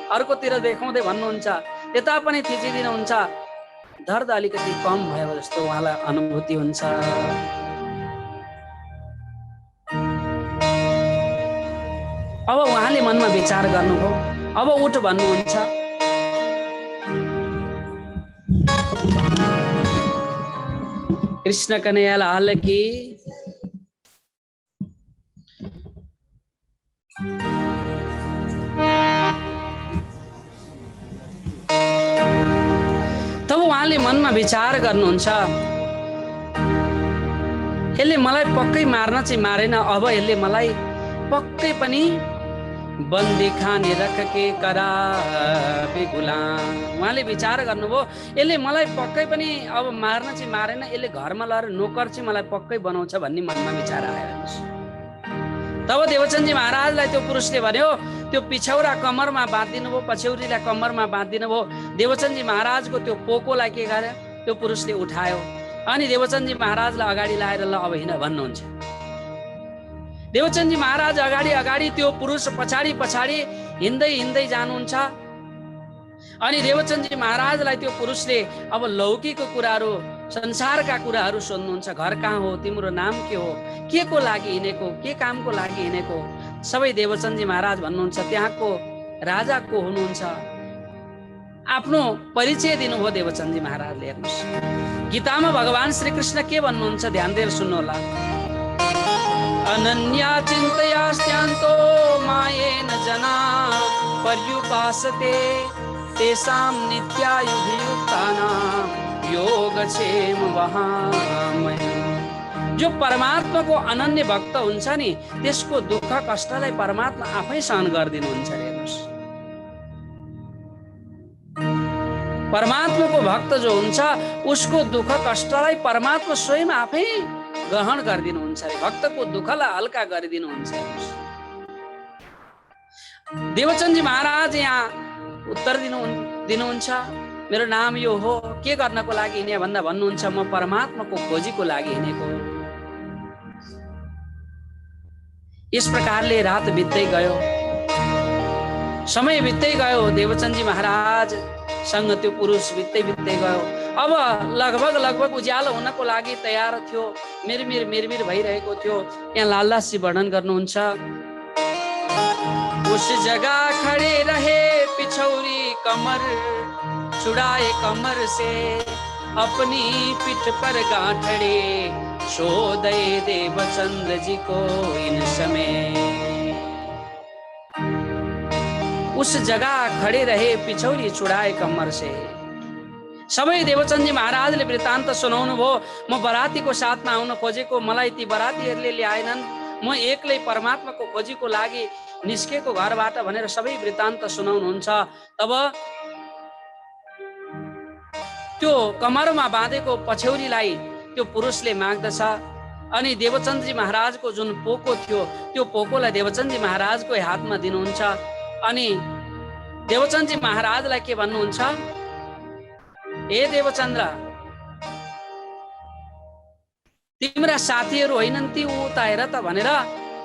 अर्कोतिर देखाउँदै भन्नुहुन्छ, यता पनि थिचिदिनुहुन्छ। दर्द अलिकति कम भयो जस्तो उहाँलाई अनुभूति हुन्छ। अब उहाँले मनमा विचार गर्नुभयो, अब उठ भन्नुहुन्छ। कृष्ण कन्हैया लाल की। तब उहाँले मनमा विचार गर्नुहुन्छ, यसले मलाई पक्कै मार्न चाहिँ मारेन, अब यसले मलाई पक्कै पनि बन्दी खाने रख के कराबे गुलाम। उहाँले विचार गर्नुभयो यसले मलाई पक्कै पनि अब मार्न चाहिँ मारेन, यसले घरमा लगेर नोकर चाहिँ मलाई पक्कै बनाउँछ भन्ने मनमा विचार आयो। तब देवचन्दजी महाराजलाई त्यो पुरुषले भन्यो, त्यो पिछौरा कम्मरमा बाँधिदिनु भयो, पछ्यौरीलाई कम्मरमा बाँधिदिनु भयो। देवचन्दजी महाराजको त्यो पोकोलाई के गर्यो, त्यो पुरुषले उठायो अनि देवचन्दजी महाराजलाई अगाडि लाएर ल अब हिँड भन्नुहुन्छ। देवचन्दजी महाराज अगाडि अगाडि, त्यो पुरुष पछाडि पछाडि हिँड्दै हिँड्दै जानुहुन्छ। अनि देवचन्दजी महाराजलाई त्यो पुरुषले अब लौकिकको कुराहरू, संसारका कुराहरू सोध्नुहुन्छ। घर कहाँ हो, तिम्रो नाम के हो, के को लागि हिँडेको, के कामको लागि हिँडेको, सबै देवचन्दजी महाराज भन्नुहुन्छ। त्यहाँको राजा को हुनुहुन्छ, आफ्नो परिचय दिनुभयो देवचन्दजी महाराजले। हेर्नुहोस्, गीतामा भगवान श्री कृष्ण के भन्नुहुन्छ, ध्यान दिएर सुन्नु होला। अनन्या चिन्तयास्त्यान्तो मायेन जना पर्युपासते तेषां नित्यायुधियुक्तानां योगक्षेम वहामहे। जो परमात्माको अनन्य भक्त हुन्छ नि, त्यसको दुःख कष्टलाई परमात्मा आफै सहन गरिदिनुहुन्छ। हेर्नुहोस्, परमात्माको भक्त जो हुन्छ उसको दुःख कष्टलाई परमात्मा स्वयं आफै ग्रहण गरिदिनुहुन्छ। भक्तको दुःखलाई हल्का गरिदिनुहुन्छ। देवचन्दजी महाराज यहाँ उत्तर दिनुहुन्छ, मेरो नाम यो हो, के गर्नको लागि हिँडे भन्दा भन्नुहुन्छ, म परमात्माको खोजीको लागि हिँडेको। यस प्रकारले रात बित्दै गयो, समय बित्दै गयो। देवचन्दजी महाराज सँग त्यो पुरुष बित्दै गयो। अब लगभग उज्यालो हुनको लागि तयार थियो, मिरमिर भइरहेको थियो। यहाँ लालदासजी वर्णन गर्नुहुन्छ, उस जगह खड़े रहे पिछौरी कमर छुड़ाए कमर से अपनी पीठ पर गांठड़े सो दे देवचंद जी को इन समय। उस जगह खड़े रहे पिछौरी छुड़ाए कमर से। सबै देवचन्दजी महाराजले वृत्तान्त सुनाउनु भयो। म बरातीको साथमा आउन खोजेको, मलाई ती बरातीहरूले ल्याएनन्, म एक्लै परमात्माको खोजीको लागि निस्केको घरबाट भनेर सबै वृत्तान्त सुनाउनुहुन्छ। तब त्यो कमरमा बाँधेको पछ्यौरीलाई त्यो पुरुषले माग्दछ। अनि देवचन्दजी महाराजको जुन पोको थियो त्यो पोकोलाई देवचन्दजी महाराजको हातमा दिनुहुन्छ। अनि देवचन्दजी महाराजलाई के भन्नुहुन्छ, ए देवचन्द्र, तिम्रा साथीहरू होइनन् ती उता हेर त भनेर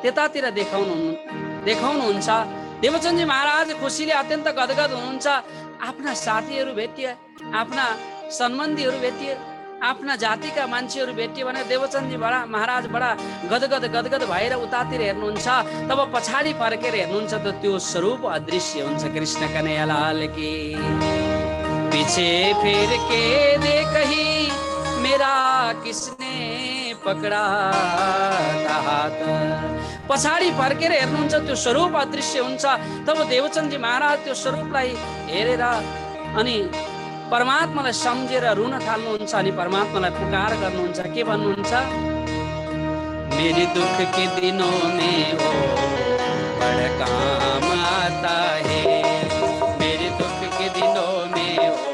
त्यतातिर देखाउनुहुन्छ। देवचन्दजी महाराज खुसीले अत्यन्त गदगद हुनुहुन्छ। आफ्ना साथीहरू भेटिए, आफ्ना सम्बन्धीहरू भेटिए, आफ्ना जातिका मान्छेहरू भेटिए भनेर देवचन्दजी महाराज बडा गदगद भएर उतातिर हेर्नुहुन्छ। तब पछाडि फर्केर हेर्नुहुन्छ त त्यो स्वरूप अदृश्य हुन्छ। कृष्ण कन्हैया लाल की। पीछे फिर के देखही मेरा किसने पकड़ा था हाथ। पछाडि फर्केर हेर्नुहुन्छ त्यो स्वरूप अदृश्य हुन्छ। तब देवचन्दजी महाराज त्यो स्वरूपलाई हेरेर अनि परमात्मालाई सम्झेर रुन थाल्नुहुन्छ। अनि परमात्मालाई पुकार गर्नुहुन्छ। के भन्नुहुन्छ, मेरे दुख के दिनों में वो बड़ा काम आता है, मेरे दुख के दिनों में वो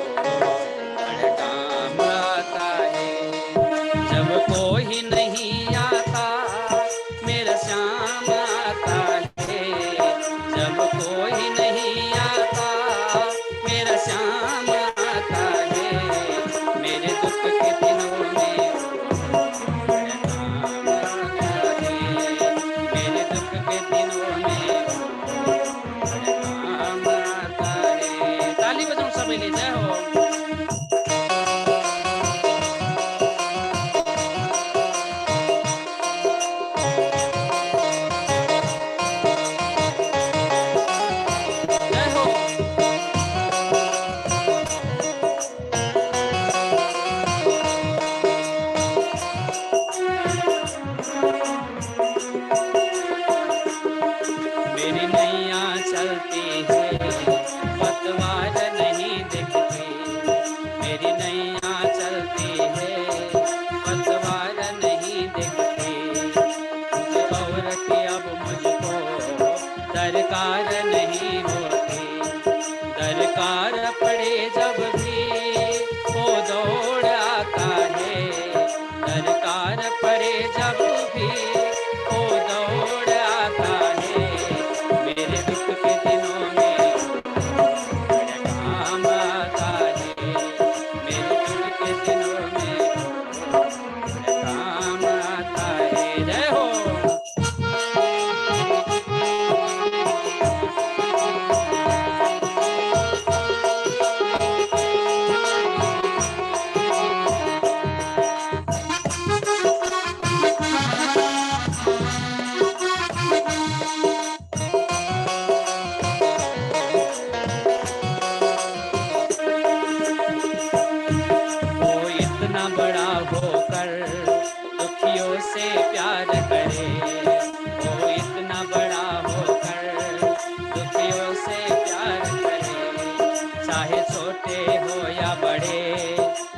बड़ा काम आता है। जब कोई नहीं आता मेरा श्याम आता है, जब कोई नहीं आता मेरा श्याम आता है, मेरे दुख के दिनों में बड़ा काम आता है, मेरे दुख के दिनों में बड़ा काम जय हो।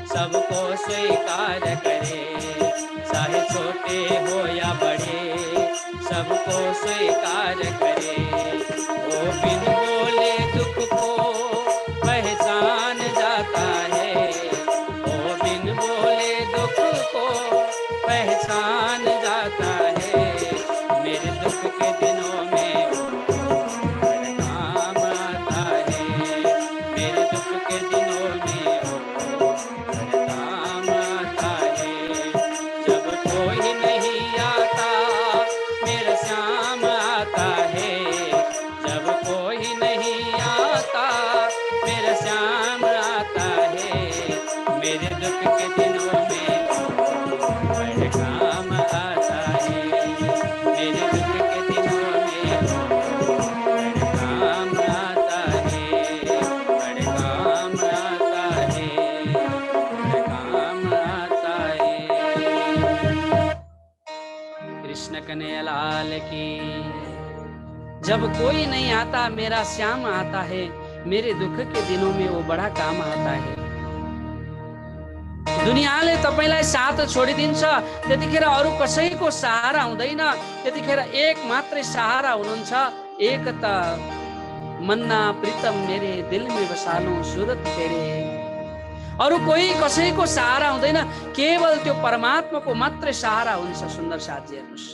सबको स्वीकार करे, चाहे छोटे हो या बड़े, सबको स्वीकार करे। वो बिन बोले दुख को पहचान जाता है, वो बिन बोले दुख को पहचान जाता है। मेरे दुख के दिनों में मेरे काम आता है, मेरे दुख के दिनों में लाल की। जब कोई नहीं आता मेरा श्याम आता है, मेरे दुख के दिनों में वो बड़ा काम आता है। दुनियाले तपाईलाई साथ छोडिदिन्छ, त्यतिखेर अरू कसैको सहारा हुँदैन। त्यतिखेर एक मात्रै सहारा हुनुहुन्छ, एक त मन्ना प्रीतम मेरे दिल में बसा लूं सूरत तेरे। अरू कोही कसैको सहारा हुँदैन, केवल त्यो परमात्माको मात्रै सहारा हुन्छ। सुन्दर साथी हेर्नुहोस्,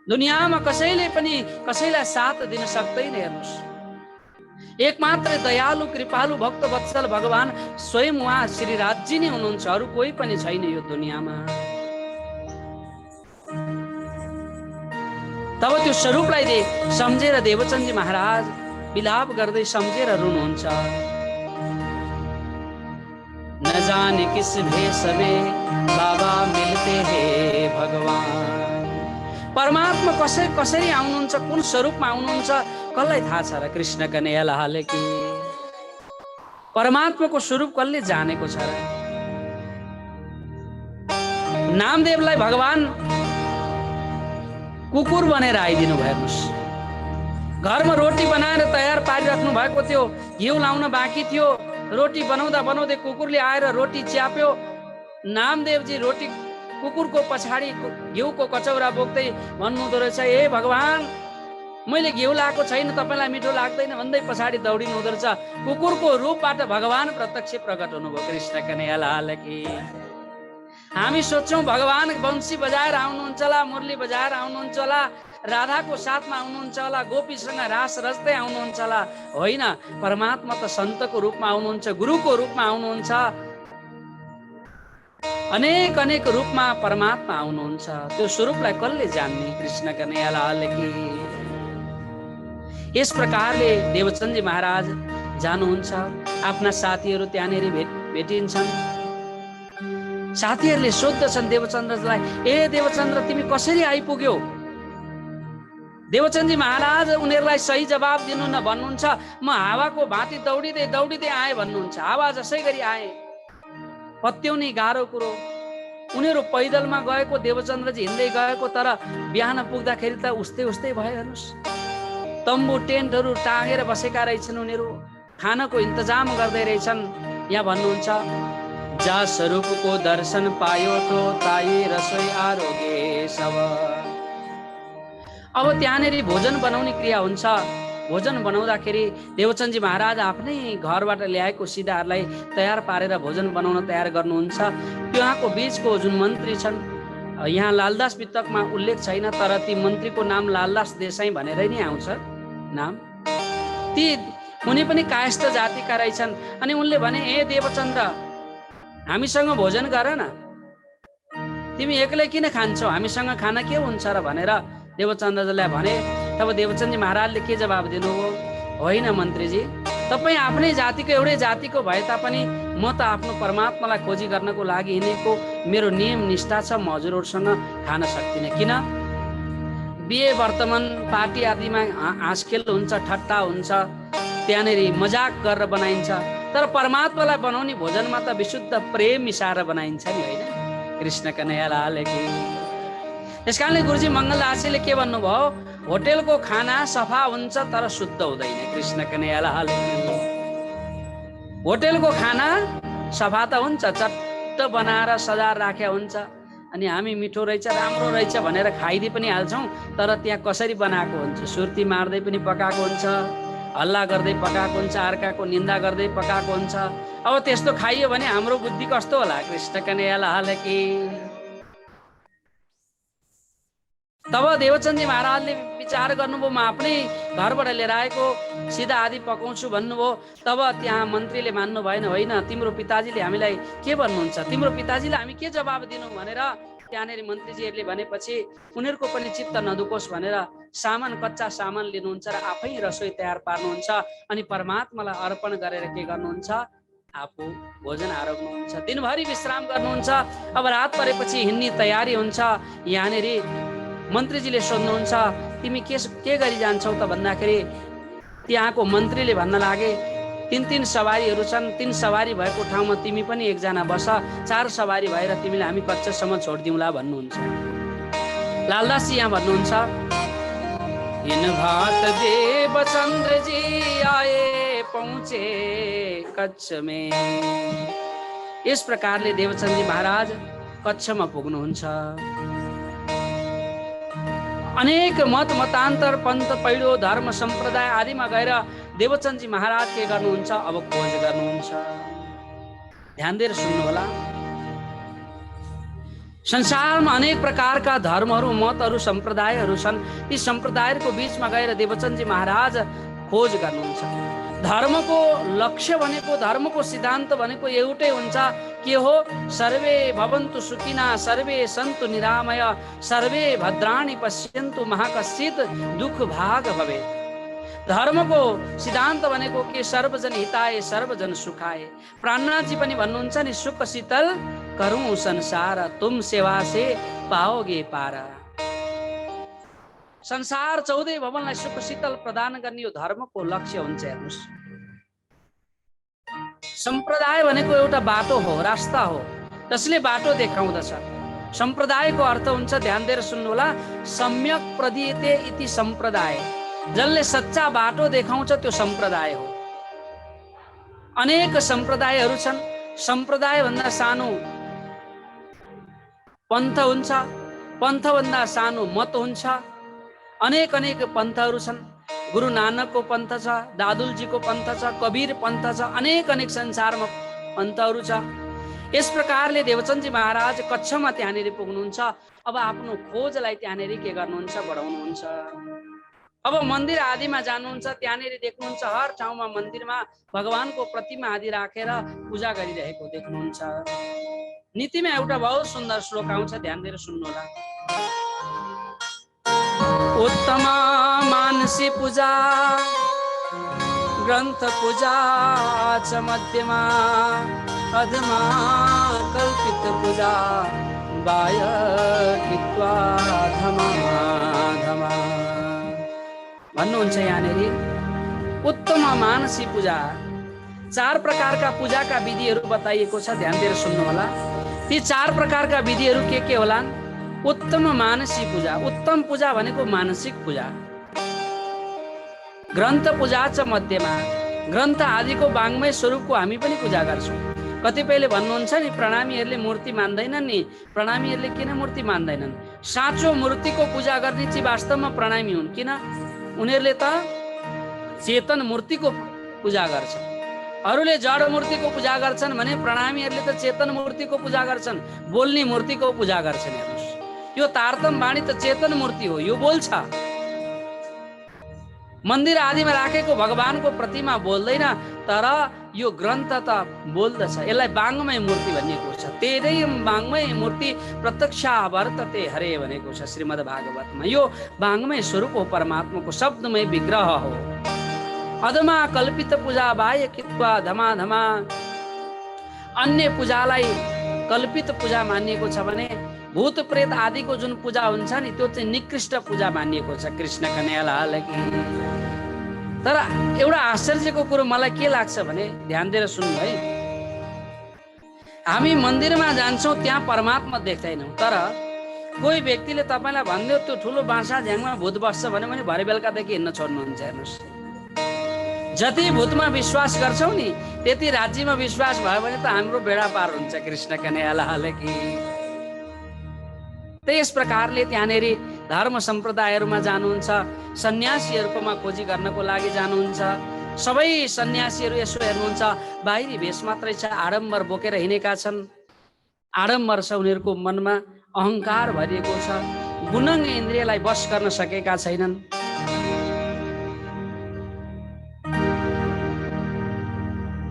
दुनियामा कसैले पनि कसैलाई साथ दिन सक्दैन। हेर्नुहोस्, एक मात्र दयालु कृपालु भक्त वत्सल भगवान स्वयं उहाँ श्री राजी नै हुनुहुन्छ, अरू कोही पनि छैन यो दुनियाँमा। तब त्यो स्वरूपलाई सम्झेर देवचन्दजी महाराज विलाप गर्दै सम्झेर रुनुहुन्छ। न जाने किस भेष में बाबा मिलते हैं भगवान। परमात्मा कसरी आउनुहुन्छ, कुन स्वरूपमा आउनुहुन्छ, कसलाई थाहा छ र? कृष्ण कन्हैया लाल की। परमात्माको स्वरूप कसले जानेको छ र? नामदेवलाई भगवान कुकुर बनेर आइदिनु भयो। हेर्नुहोस्, घरमा रोटी बनाएर तयार पारिराख्नु भएको थियो, घिउ लाउन बाँकी थियो। रोटी बनाउँदा बनाउँदै कुकुरले आएर रोटी च्याप्यो। नामदेवजी रोटी कुकुरको पछाडि घिउको कचौरा बोक्दै भन्नुहुँदो रहेछ, ए भगवान मैले घिउ लाएको छैन, तपाईँलाई मिठो लाग्दैन भन्दै पछाडि दौडिनु हुँदो रहेछ। कुकुरको रूपबाट भगवान प्रत्यक्ष प्रकट हुनुभयो। कृष्ण कन्हैया लाल की। हामी सोच्छौँ भगवान बंशी बजाएर आउनुहुन्छ होला, मुरली बजाएर आउनुहुन्छ होला, राधाको साथमा आउनुहुन्छ होला, गोपीसँग रास रच्दै आउनुहुन्छ होला। होइन, परमात्मा त सन्तको रूपमा आउनुहुन्छ, गुरुको रूपमा आउनुहुन्छ, अनेक अनेक रूपमा परमात्मा आउनुहुन्छ। त्यो स्वरूपलाई कसले जान्ने? कृष्ण कन्हैया लाल की। यस प्रकारले देवचन्दजी महाराज जानुहुन्छ, आफ्ना साथीहरू त्यहाँनिर भेटिन्छन्। साथीहरूले सोध्दछन् देवचन्द्रलाई, ए देवचन्द्र तिमी कसरी आइपुग्यौ? देवचन्दजी महाराज उनीहरूलाई सही जवाब दिनु न भन्नुहुन्छ। म हावाको भाँति दौडिँदै दौडिँदै आएँ भन्नुहुन्छ। हावा जसै गरी आए, पत्याउने गाह्रो कुरो। उनीहरू पैदलमा गएको, देवचन्द्रजी हिँड्दै गएको, तर बिहान पुग्दाखेरि त उस्तै उस्तै भयो। हेर्नुहोस्, तम्बु टेन्टहरू टाँगेर बसेका रहेछन् उनीहरू, खानको इन्तजाम गर्दै रहेछन्। यहाँ भन्नुहुन्छ, जा स्वरूपको दर्शन पायो तो ताई रसोई आरोगे सब। अब त्यहाँनिर भोजन बनाउने क्रिया हुन्छ। भोजन बनाउँदाखेरि देवचन्दजी महाराज आफ्नै घरबाट ल्याएको सिधाहरूलाई तयार पारेर भोजन बनाउन तयार गर्नुहुन्छ। त्यहाँको बीचको जुन मन्त्री छन्, यहाँ लालदास पितकमा उल्लेख छैन, तर ती मन्त्रीको नाम लालदास देसाई भनेर नै आउँछ नाम। ती उनी पनि कायस्थ जातिका रहेछन्। अनि उनले भने, ए देवचन्द्र हामीसँग भोजन गर न। तिमी एक्लै किन खान्छौ, हामीसँग खाना के हुन्छ र भनेर देवचन्द्रजीलाई भने। तब देवचन्द्रजी महाराजले के जवाब दिनुभयो, होइन मन्त्रीजी, तपाईँ आफ्नै जातिको एउटै जातिको भए तापनि म त आफ्नो परमात्मालाई खोजी गर्नको लागि हिँडेको, मेरो नियम निष्ठा छ, म हजुरहरूसँग खान सक्दिनँ। किन? बिहे वर्तमान पार्टी आदिमा हाँसखेल हुन्छ, ठट्टा हुन्छ, त्यहाँनिर मजाक गरेर बनाइन्छ, तर परमात्मालाई बनाउने भोजनमा त विशुद्ध प्रेम मिसाएर बनाइन्छ नि, होइन? कृष्ण कन्हैया लाल की। त्यस कारणले गुरुजी मङ्गलदासजीले के भन्नुभयो, होटेलको खाना सफा हुन्छ तर शुद्ध हुँदैन। कृष्ण कन्हैया लाल की। होटेलको खाना सफा त हुन्छ, चट्ट बनाएर सजाएर राखेको हुन्छ, अनि हामी मिठो रहेछ राम्रो रहेछ भनेर खाइदिइ पनि हाल्छौँ, तर त्यहाँ कसरी बनाएको हुन्छ, सुर्ती मार्दै पनि पकाएको हुन्छ, हल्ला गर्दै पकाएको हुन्छ, अर्काको निन्दा गर्दै पकाएको हुन्छ। अब त्यस्तो खाइयो भने हाम्रो बुद्धि कस्तो होला? कृष्ण कन्हैया लाल की। तब देवचन्द्रजी महाराजले विचार गर्नुभयो, म आफ्नै घरबाट लिएर आएको सिधा आदि पकाउँछु भन्नुभयो। तब त्यहाँ मन्त्रीले मान्नु भएन, होइन तिम्रो पिताजीले हामीलाई के भन्नुहुन्छ, तिम्रो पिताजीले हामी के जवाब दिनु भनेर त्यहाँनिर मन्त्रीजीहरूले भनेपछि उनीहरूको पनि चित्त नदुखोस् भनेर सामान, कच्चा सामान लिनुहुन्छ र आफै रसोई तयार पार्नुहुन्छ, अनि परमात्मालाई अर्पण गरेर के गर्नुहुन्छ, आफू भोजन आरोग्नुहुन्छ, दिनभरि विश्राम गर्नुहुन्छ। अब रात परेपछि हिँड्ने तयारी हुन्छ। यहाँनिर मन्त्रीजीले सोध्नुहुन्छ, तिमी के गरी जान्छौ त भन्दाखेरि त्यहाँको मन्त्रीले भन्न लागे, 3 सवारीहरू छन्, 3 सवारी भएको ठाउँमा तिमी पनि एकजना बस, 4 सवारी भएर तिमीलाई हामी कच्चसम्म छोडिदिउँला भन्नुहुन्छ। लालदासजी यहाँ भन्नुहुन्छ, इन भात देवचन्द्र जी आए पहुँचे कच्छ में। यस प्रकारले देवचन्द्रजी महाराज कच्छमा पुग्नुहुन्छ। अनेक मत मतान्तर, पन्थ पैडो, धर्म सम्प्रदाय आदिमा गएर देवचन्द्रजी महाराज के गर्नुहुन्छ, अब खोज गर्नुहुन्छ। ध्यान दिएर सुन्नु होला। संसारमा अनेक प्रकारका धर्महरू, मतहरू, सम्प्रदायहरू छन्। ती सम्प्रदायहरूको बीचमा गएर देवचन्द्रजी महाराज खोज गर्नुहुन्छ। धर्मको लक्ष्य भनेको, धर्मको सिद्धान्त भनेको एउटै हुन्छ, के हो, सर्वे भवन्तु सुखिना, सर्वे सन्तु निरामय, सर्वे भद्राणि पश्यन्तु मा कश्चित् दुःख भाग भवेत्। धर्मको सिद्धान्त भनेको के, सर्वजन हिताय सर्वजन सुखाय। प्राणनाथजी पनि भन्नुहुन्छ नि, सुख शीतल करूं संसार, तुम सेवा से पाओगे पारा। संसार 14 भवनलाई सुख शीतल प्रदान गर्ने यो धर्मको लक्ष्य हुन्छ। हेर्नुहोस्, सम्प्रदाय भनेको एउटा बाटो हो, रास्ता हो, जसले बाटो देखाउँदछ। सम्प्रदायको अर्थ हुन्छ, ध्यान दिएर सुन्नु होला, सम्यक प्रदीयते इति सम्प्रदाय। जसले सच्चा बाटो देखाउँछ त्यो सम्प्रदाय हो। अनेक सम्प्रदायहरू छन्। सम्प्रदाय भन्दा सानो पन्थ हुन्छ, पन्थभन्दा सानो मत हुन्छ। अनेक पन्थहरू छन्। गुरु नानकको पन्थ छ, दादुलजीको पन्थ छ, कबीर पन्थ छ, अनेक संसारमा पन्थहरू छ। यस प्रकारले देवचन्द्रजी महाराज कच्छमा त्यहाँनिर पुग्नुहुन्छ। अब आफ्नो खोजलाई त्यहाँनिर के गर्नुहुन्छ, बढाउनुहुन्छ। अब मन्दिर आदिमा जानुहुन्छ, त्यहाँनिर देख्नुहुन्छ हर ठाउँमा मन्दिरमा भगवानको प्रतिमा आदि राखेर पूजा गरिरहेको देख्नुहुन्छ। नीतिमा एउटा बहुत सुन्दर श्लोक आउँछ, ध्यान दिएर सुन्नु होला। उत्तम मानसी पूजा ग्रन्थ पूजा च मध्यमा, अधमा कल्पित पूजा बाय कृत्वा धमा धमा भन्नुहुन्छ। यहाँनिर उत्तम मानसी पूजा, 4 प्रकारका पूजाका विधिहरू बताइएको छ। ध्यान दिएर सुन्नु होला। ती 4 प्रकारका विधिहरू के होलान्? उत्तम मानसी पूजा, उत्तम पूजा भनेको मानसिक पूजा। ग्रन्थ पूजा च मध्यमा, ग्रन्थ आदिको वाङ्मय स्वरूपको हामी पनि पूजा गर्छौँ। कतिपयले भन्नुहुन्छ नि, प्रणामीहरूले मूर्ति मान्दैनन् नि। प्रणामीहरूले किन मूर्ति मान्दैनन्? साँचो मूर्तिको पूजा गर्ने चाहिँ वास्तवमा प्रणामी हुन्। किन? उनीहरूले त चेतन मूर्तिको पूजा गर्छन्। अरूले जड मूर्तिको पूजा गर्छन् भने प्रणामीहरूले त चेतन मूर्तिको पूजा गर्छन्, बोल्ने मूर्तिको पूजा गर्छन्। हेर्नुहोस्, यो तारतम वाणी त चेतन मूर्ति हो, यो बोल्छ। मन्दिर आदिमा राखेको भगवानको प्रतिमा बोल्दैन, तर यो ग्रन्थ त बोल्दछ। यसलाई वाङ्मय मूर्ति भनिएको छ। तेरै वाङ्मय मूर्ति प्रत्यक्ष वर्तते हरे भनेको छ श्रीमद् भागवतमा। यो वाङ्मय स्वरूप हो, परमात्माको शब्दमय विग्रह हो। अधमा कल्पित पूजा बाह्य कित्वा धमाधमा। अन्य पूजालाई कल्पित पूजा मानिएको छ भने भूत प्रेत आदिको जुन पूजा हुन्छ नि, त्यो चाहिँ निकृष्ट पूजा मानिएको छ। कृष्ण कन्हैयालाल की। तर एउटा आश्चर्यको कुरो मलाई के लाग्छ भने, ध्यान दिएर सुन्नु है, हामी मन्दिरमा जान्छौँ, त्यहाँ परमात्मा देख्दैनौँ, तर कोही व्यक्तिले तपाईँलाई भनिदियो त्यो ठुलो बाँसा झ्याङमा भूत बस्छ भन्यो भने भरे बेलुकादेखि हिँड्न छोड्नुहुन्छ। हेर्नुहोस्, जति भूतमा विश्वास गर्छौँ नि, त्यति राज्यमा विश्वास भयो भने त हाम्रो बेडा पार हुन्छ। कृष्ण कन्हैयालाल की। त्यस प्रकारले त्यहाँनेर धर्म सम्प्रदायहरूमा जानुहुन्छ, सन्यासीहरूकोमा खोजी गर्नको लागि जानुहुन्छ। सबै सन्यासीहरू यसो हेर्नुहुन्छ, बाहिरी भेष मात्रै छ, आडम्बर बोकेर हिँडेका छन्। आडम्बर छ उनीहरूको मनमा, अहङ्कार भरिएको छ, गुणङ्ग इन्द्रियलाई वश गर्न सकेका छैनन्।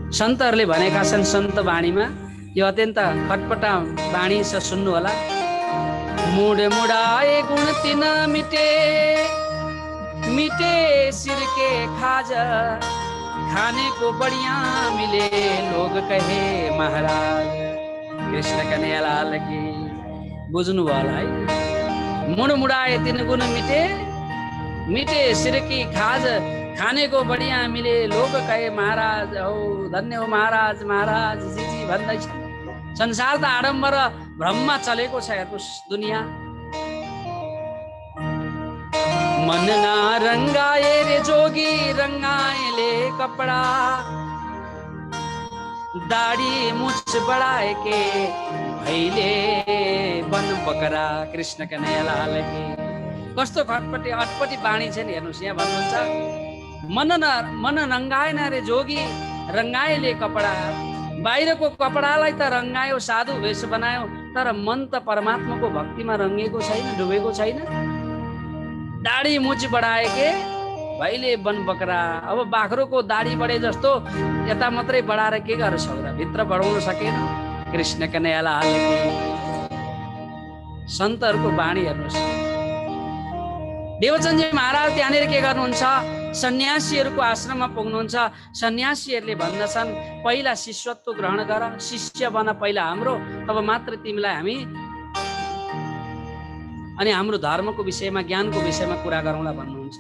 सन्तहरूले भनेका छन् सन्त वाणीमा, यो अत्यन्त खटपटा वाणी छ, सुन्नु होला। मुड मुडाए गुण तिन मिटे, मिटे सिर के खाज, खाने को बढ़िया मिले लोग कहे महाराज। कृष्ण कन्हैयालाल की। बुझ्नु भयो है? मुड मुडाए तिन गुण मिटे, मिटे सिर की खाज, खाने को बढ़िया मिले लोग कहे महाराज। हो धन्य हो महाराज, महाराज जी भन्दैछ। संसार त आडम्बर भ्रममा चलेको छ। हेर्नुहोस् दुनियाँ। मन ना रंगाए रे जोगी, रंगाएले कपड़ा, दाढ़ी मुछ बढ़ाए के भैले बन बकरा। कृष्ण कन्हैयालाल की। कस्तो खटपटी अटपटी बाणी छ नि। हेर्नुहोस्, यहाँ भन्नुहुन्छ, मन रंगाएन रे जोगी, रंगाएले कपड़ा। बाहिरको कपडालाई त रंगायो, साधु वेश बनायो, तर मन त परमात्माको भक्तिमा रंगेको छैन, डुबेको छैन। दाढी मुछ बढाए के भैले बन बकरा। अब बाख्रोको दाढी बढे जस्तो यता मात्रै बढाएर के गर्छ र भित्र बढाउन सकेन। कृष्ण कन्हैयालाल की। सन्तहरूको बाणी हेर्नुहोस्। देवचन्दजी महाराज त्यहाँनिर के गर्नुहुन्छ, सन्यासीहरूको आश्रममा पुग्नुहुन्छ। सन्यासीहरूले भन्दछन्, पहिला शिष्यत्व ग्रहण गर, शिष्य बन पहिला हाम्रो, तब मात्र तिमीलाई हामी अनि हाम्रो धर्मको विषयमा, ज्ञानको विषयमा कुरा गरौँला भन्नुहुन्छ।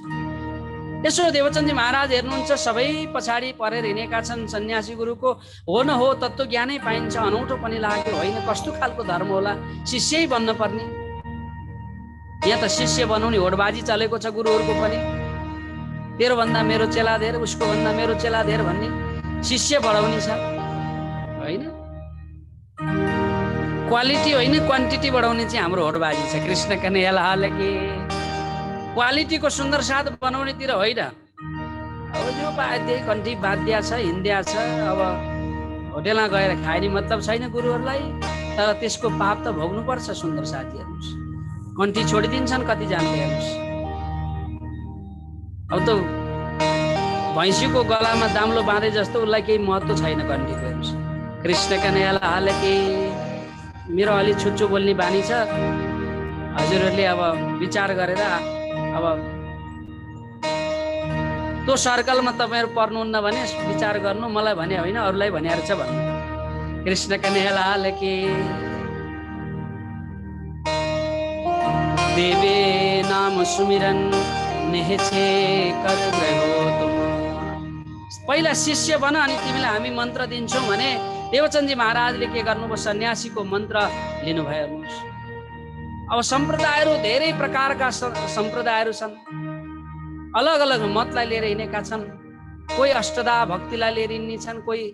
यसो देवचन्दजी महाराज हेर्नुहुन्छ, सबै पछाडि परेर हिँडेका छन्। सन्यासी गुरुको हो न हो तत्त्व ज्ञानै पाइन्छ, अनौठो पनि लाग्यो। होइन, कस्तो खालको धर्म होला, शिष्यै बन्न पर्ने। यहाँ त शिष्य बनाउने होडबाजी चलेको छ गुरुहरूको पनि। तेरो भन्दा मेरो चेला धेर, उसको भन्दा मेरो चेला धेर भन्ने शिष्य बढाउने छ। होइन, क्वालिटी होइन क्वान्टिटी बढाउने चाहिँ हाम्रो होडबाजी छ। कृष्ण कन्हैयालाल की। क्वालिटीको सुन्दर साथ बनाउनेतिर होइन। अब जो पाए त्यही कन्ठी बाध्या छ, हिन्दिया छ। अब होटेलमा गएर खाए नि मतलब छैन गुरुहरूलाई, तर त्यसको पाप त भोग्नुपर्छ। सुन्दर साथी हेर्नुहोस्, कन्ठी छोडिदिन्छन् कतिजनाले। हेर्नुहोस्, अब त भैँसीको गलामा दाम्लो बाँधे जस्तो उसलाई केही महत्त्व छैन कन्ठीको। हेर्नुहोस्, कृष्ण कन्हैयालाल की। मेरो अलि छुच्चो बोल्ने बानी छ, हजुरहरूले अब विचार गरेर अब त्यो सर्कलमा तपाईँहरू पर्नुहुन्न भने विचार गर्नु। मलाई भने होइन, अरूलाई भनेर छ भन्नु। कृष्ण कन्हैयालाल की। देवे नाम सुमिरन नेहछे कर गयो तुम। पहिला शिष्य बन, अनि तिमीलाई हामी मन्त्र दिन्छौँ भने देवचन्दजी महाराजले के गर्नुभयो, सन्यासीको मन्त्र लिनुभयो। हेर्नुहोस्, अब सम्प्रदायहरू धेरै प्रकारका सम्प्रदायहरू छन्, अलग अलग मतलाई लिएर हिँडेका छन्। कोही अष्टदा भक्तिलाई लिएर हिँड्ने छन्, कोही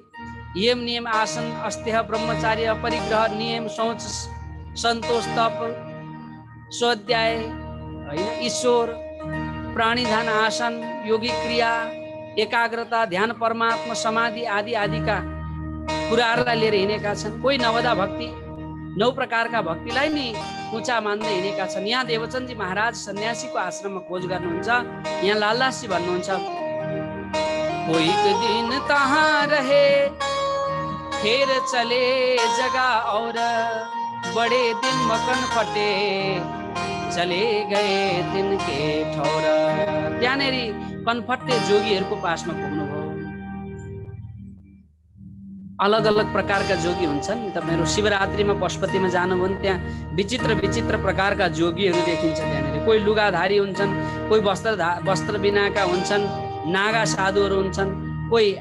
यम नियम आसन अस्तेह ब्रह्मचार्य परिग्रह नियम सोच सन्तोष तप स्वाध्याय होइन, ईश्वर प्राणीधान आसन योगिक क्रिया एकाग्रता ध्यान परमात्मा समाधि आदि आदिका कुराहरूलाई लिएर हिँडेका छन्। कोही नवदा भक्ति, 9 प्रकारका भक्तिलाई नि ऊँचा मान्दै हिँडेका छन्। यहाँ देवचन्दजी महाराज सन्यासीको आश्रममा खोज गर्नुहुन्छ। यहाँ लालदासजी भन्नुहुन्छ, कोई दिन तहाँ रहे फिर चले जगह और बड़े दिन मकन फटे चले गए तिनके ठौर। त्यहाँनेरि कनफट्टे जोगीहरूको पासमा पुग्नुभयो। अलग अलग प्रकारका जोगी हुन्छन्। तपाईहरु शिवरात्रिमा पशुपतिमा जानुभयो भने त्यहाँ विचित्र विचित्र प्रकारका जोगीहरू देखिन्छ। त्यहाँनेरि कोही लुगाधारी हुन्छन्, कोही वस्त्र बिनाका हुन्छन्, नागा साधुहरू हुन्छन्, कोही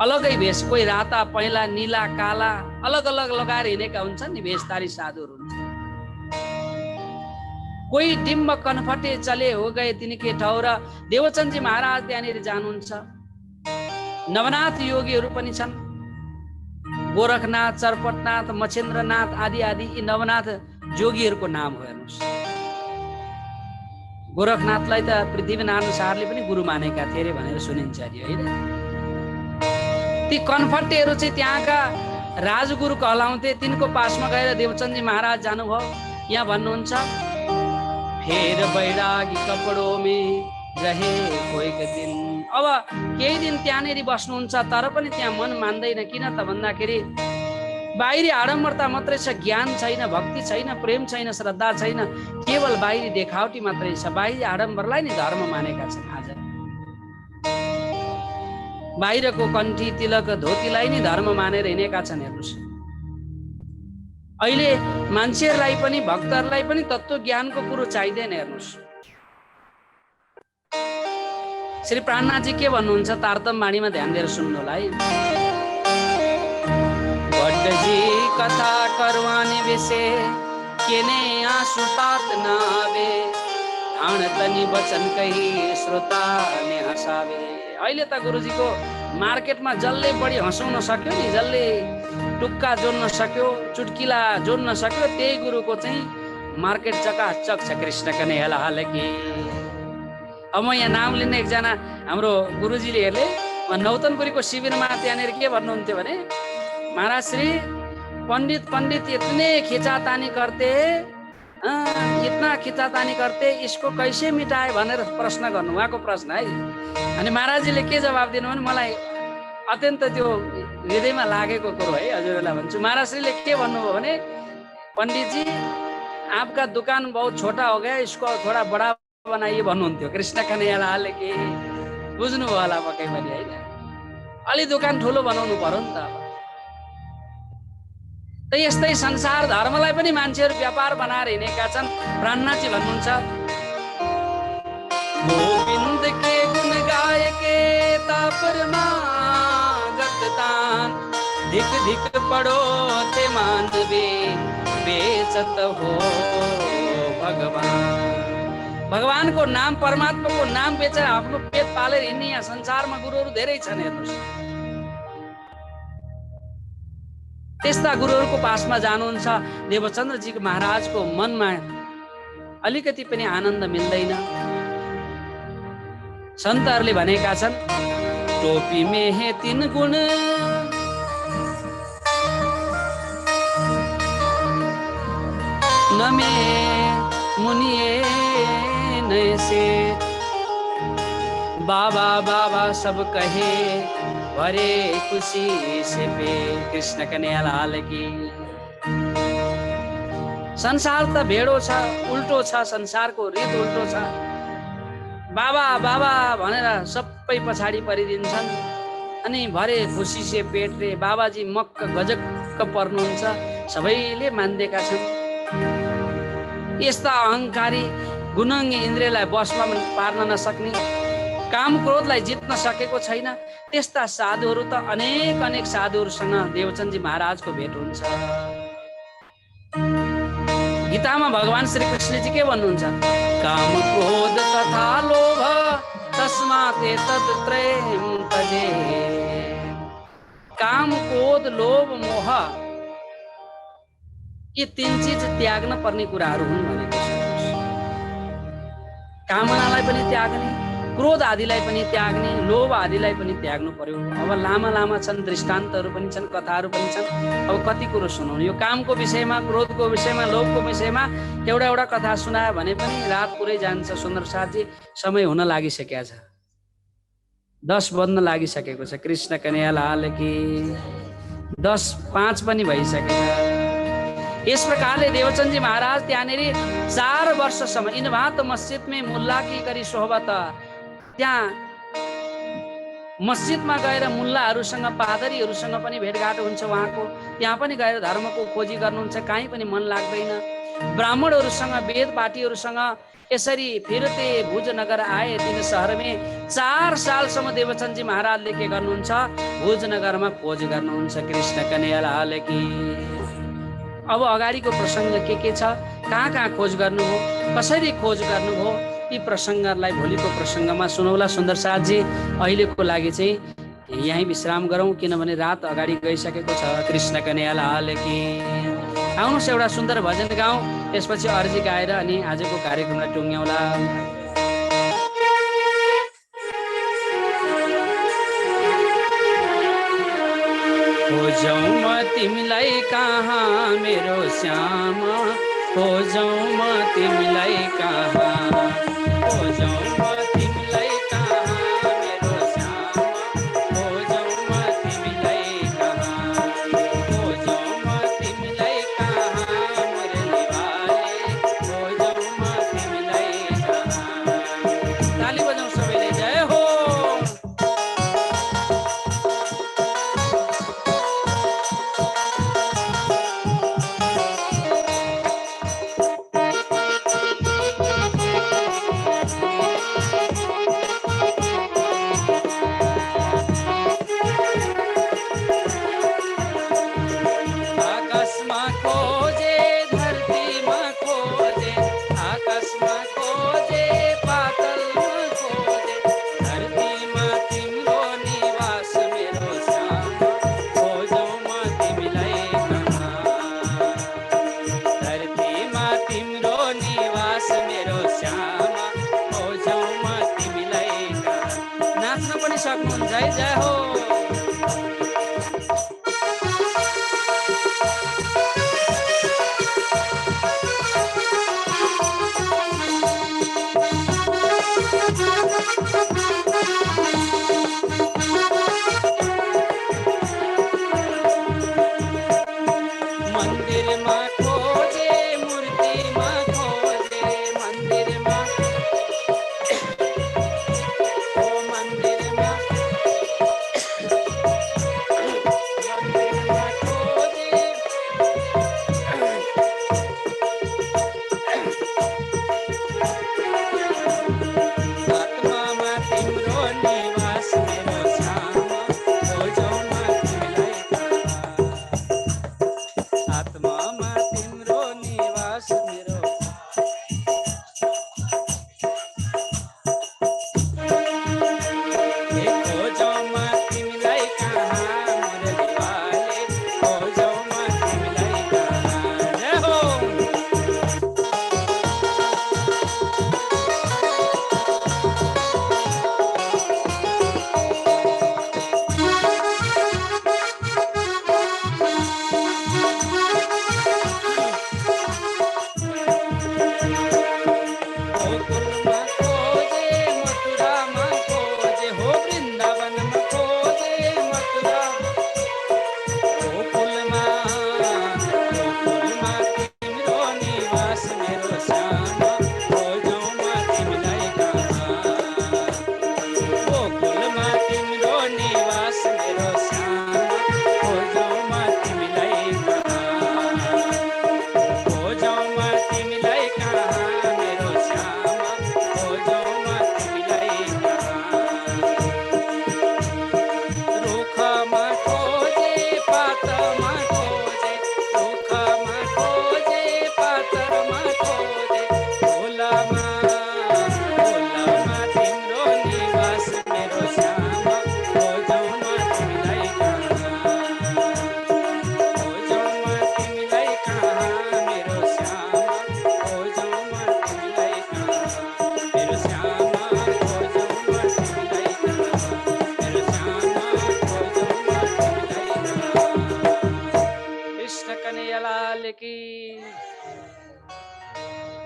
अलगै भेष, कोही राता पहेँला नीला काला अलग अलग लगाएर हिँडेका हुन्छन् नि भेषधारी साधुहरू हुन्छन्। कोही डिम्ब कनफटे चले हो गए तिनके ठौर। देवचन्दजी महाराज त्यहाँनिर जानुहुन्छ। नवनाथ योगीहरू पनि छन्। गोरखनाथ, चरपटनाथ, मछेन्द्रनाथ आदि आदि यी नवनाथ जोगीहरूको नाम हो। हेर्नुहोस्, गोरखनाथलाई त पृथ्वीनारायण शाहले पनि गुरु मानेका थिए अरे भनेर सुनिन्छ अरे, होइन? ती कनफट्टेहरू चाहिँ त्यहाँका राजगुरु कहलाउँथे। तिनको पासमा गएर देवचन्दजी महाराज जानुभयो। यहाँ भन्नुहुन्छ, फेर बैरागी कपडों में रहे कोही दिन। अब केही दिन त्यहाँनेरि बस्नुहुन्छ, तर पनि त्यहाँ मन मान्दैन। किन त भन्दाखेरि बाहिरी आडम्बरता मात्रै छ, ज्ञान छैन, भक्ति छैन, प्रेम छैन, श्रद्धा छैन, केवल बाहिरी देखावटी मात्रै छ। बाहिरी आडम्बरलाई नै धर्म मानेका छन्। आज बाहिरको कण्ठी तिलक धोतीलाई नै धर्म मानेर हिँडेका छन्। हेर्नुहोस्, अहिले मान्छेहरूलाई पनि भक्तहरूलाई पनि तत्त्व ज्ञानको कुरो चाहिँदैन। हेर्नुहोस्, श्री प्राणनाथजी के भन्नुहुन्छ तारतम वाणीमा ध्यान दिएर सुन्नु होला है। बड्डजी कथा करवाने विषय केने आँसु तात नावे ठाण तनी वचन कही श्रोता ने हँसावे। अहिले त गुरुजीको मार्केटमा जसले बढी हँसाउन सक्यो नि, जसले टुक्का जोड्न सक्यो, चुटकिला जोड्न सक्यो, त्यही गुरुको चाहिँ मार्केट चकाचक छ। कृष्ण कन्हैया लाल की। अब म यहाँ नाम लिने एकजना हाम्रो गुरुजीले हेर्ले नौतनपुरीको शिविरमा त्यहाँनिर के भन्नुहुन्थ्यो भने, महाराज श्री पंडित इतने खिचातानी करते, इतना खिचातानी करते, इसको कैसे मिटाए भनेर प्रश्न गर्नु, उहाँको प्रश्न है। अनि महाराजजीले के जवाब दिनु भने, मलाई अत्यन्त त्यो हृदयमा लागेको कुरो है, हजुरलाई भन्छु। महाराजश्रीले के भन्नुभयो भने, पंडित जी आपका दुकान बहुत छोटा हो गया, इसको थोड़ा बड़ा बनाइए भन्नुहुन्थ्यो। कृष्ण कन्हैया लाल की। बुझ्नुभयो होला पक्कै पनि, होइन? अलि दोकान ठुलो बनाउनु पर्यो नि त। त यस्तै संसार धर्मलाई पनि मान्छेहरू व्यापार बनाएर हिँडेका छन्। प्राणनाथजी भन्नुहुन्छ, गोविन्द के गुण गाय के तापरमागत तान धिक धिक पड़ो ते मानवे बेचत हो भगवान। भगवानको नाम, परमात्माको नाम बेचेर आफ्नो पेट पालेर हिँड्ने यहाँ संसारमा गुरुहरू धेरै छन्। हेर्नुहोस्, त्यस्ता गुरुहरूको पासमा जानुहुन्छ। देवचन्द्रजी महाराजको मनमा अलिकति पनि आनन्द मिल्दैन। सन्तहरूले भनेका छन्, टोपी में है 3 गुण न में मुनिए नैसे, बाबा बाबा सब कहे भरे खुशी से पे। कृष्ण कन्हैया लाल की। संसार त भेडो छ, उल्टो छ, संसारको रीत उल्टो छ। बाबा बाबा भनेर सबै पछाडि परिदिन्छन्। अनि भरे खुसी से पेट रे, बाबाजी मक्क गजक्क पर्नुहुन्छ, सबैले मान्देका छन्। यस्ता अहंकारी गुणङ्गी इन्द्रियलाई बसमा पार्न नसक्ने, काम क्रोधलाई जित्न सकेको छैन, त्यस्ता साधुहरू त अनेक साधुहरूसँग देवचन्दजी महाराजको भेट हुन्छ। गीतामा भगवान श्री कृष्णजी के भन्नुहुन्छ, काम क्रोध तथा लोभ तस्मात् एतद्त्रयं तजे। काम क्रोध लोभ मोह यी 3 चीज त्याग्न पर्ने कुराहरू हुन् भनेको छ। कामनालाई पनि त्याग्ने, क्रोध आदिलाई पनि त्याग्ने, लोभ आदिलाई पनि त्याग्नु पर्यो। अब लामा लामा छन्, दृष्टान्तहरू पनि छन्, कथाहरू पनि छन्। अब कति कुरो सुनाउनु, यो कामको विषयमा, क्रोधको विषयमा, लोभको विषयमा एउटा एउटा कथा सुनायो भने पनि रात पुरै जान्छ। सुन्दर साथी, समय हुन लागिसकेको छ, 10 बज्न लागिसकेको छ। कृष्ण कन्हैया लाल की 10:05 पनि भइसकेको छ। इस प्रकारले देवचंद जी महाराज त्यहाँनिर 4 वर्षसम्म इन बात मस्जिद में मुल्ला की करी सोहबत, त्यहाँ मस्जिदमा गएर मुल्लाहरूसँग, पादरीहरूसँग पनि भेटघाट हुन्छ उहाँको। त्यहाँ पनि गएर धर्मको खोजी गर्नुहुन्छ, कहीँ पनि मन लाग्दैन। ब्राह्मणहरूसँग, वेदपाठीहरूसँग यसरी फिरते भुज नगर आए दिन शहर में 4 सालसम्म देवचंद जी महाराजले के गर्नुहुन्छ, भुज नगरमा खोज गर्नुहुन्छ। कृष्ण कन्हैया लाल की। अब अगाडिको प्रसङ्ग के छ, कहाँ कहाँ खोज गर्नुभयो, कसरी खोज गर्नुभयो, यी प्रसङ्गहरूलाई भोलिको प्रसङ्गमा सुनौला सुन्दर साथजी। अहिलेको लागि चाहिँ यहीँ विश्राम गरौँ, किनभने रात अगाडि गइसकेको छ। कृष्ण कन्हैया लाल की। आउनुहोस् एउटा सुन्दर भजन गाउँ, त्यसपछि अर्जी गाएर अनि आजको कार्यक्रमलाई टुङ्ग्याउला। हो जाऊँ म तिमीलाई कहाँ मेरो श्यामा, हो जाऊँ म तिमीलाई कहाँ, हो जाऊँ म तिमीलाई कहाँ मेरो श्यामा, हो जाऊँ म तिमीलाई कहाँ, हो जाऊँ म तिमीलाई कहाँ मुरली वाले, हो जाऊँ म तिमीलाई कहाँ। ताली बजाउँ सबैले, जय हो। जय हो।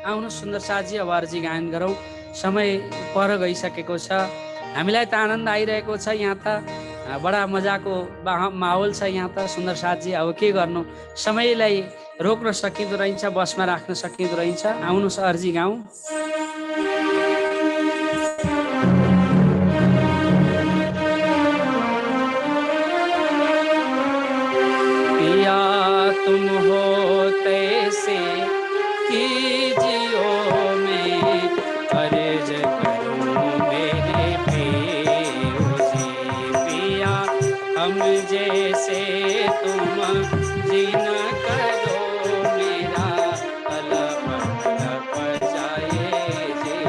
आउनु सुन्दर साथजी अब अर्जी गायन गरौँ। समय पर गइसकेको छ। हामीलाई त आनन्द आइरहेको छ। यहाँ त बडा मजाको माहौल छ यहाँ त सुन्दर साथजी। अब के गर्नु, समयलाई रोक्न सकिँदो रहेछ, बसमा राख्न सकिँदो रहेछ। आउनुहोस् अर्जी गाउँ। पिया तुम हो तैसे कीजियो मैं अर्ज करूं मेरे प्रियो जी। पिया हम जैसे तुम जीना करो मेरा तलब तड़प जाए जी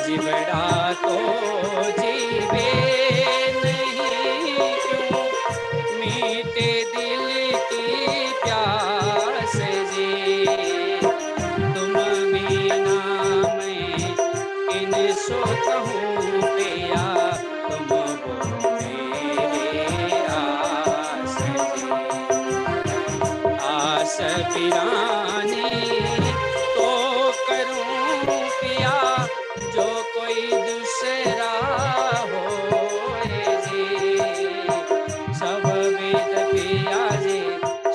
जीवड़ा तो जीवे नहीं क्यों मीठे दिल की प्यास जी। तुम बिना मैं किन सो कहूँ पिया तुम हो मेरे आस जी। आस पिरानी तो करूँ पिया जो कोई दूसरा हो जी। सब वेद पिया जी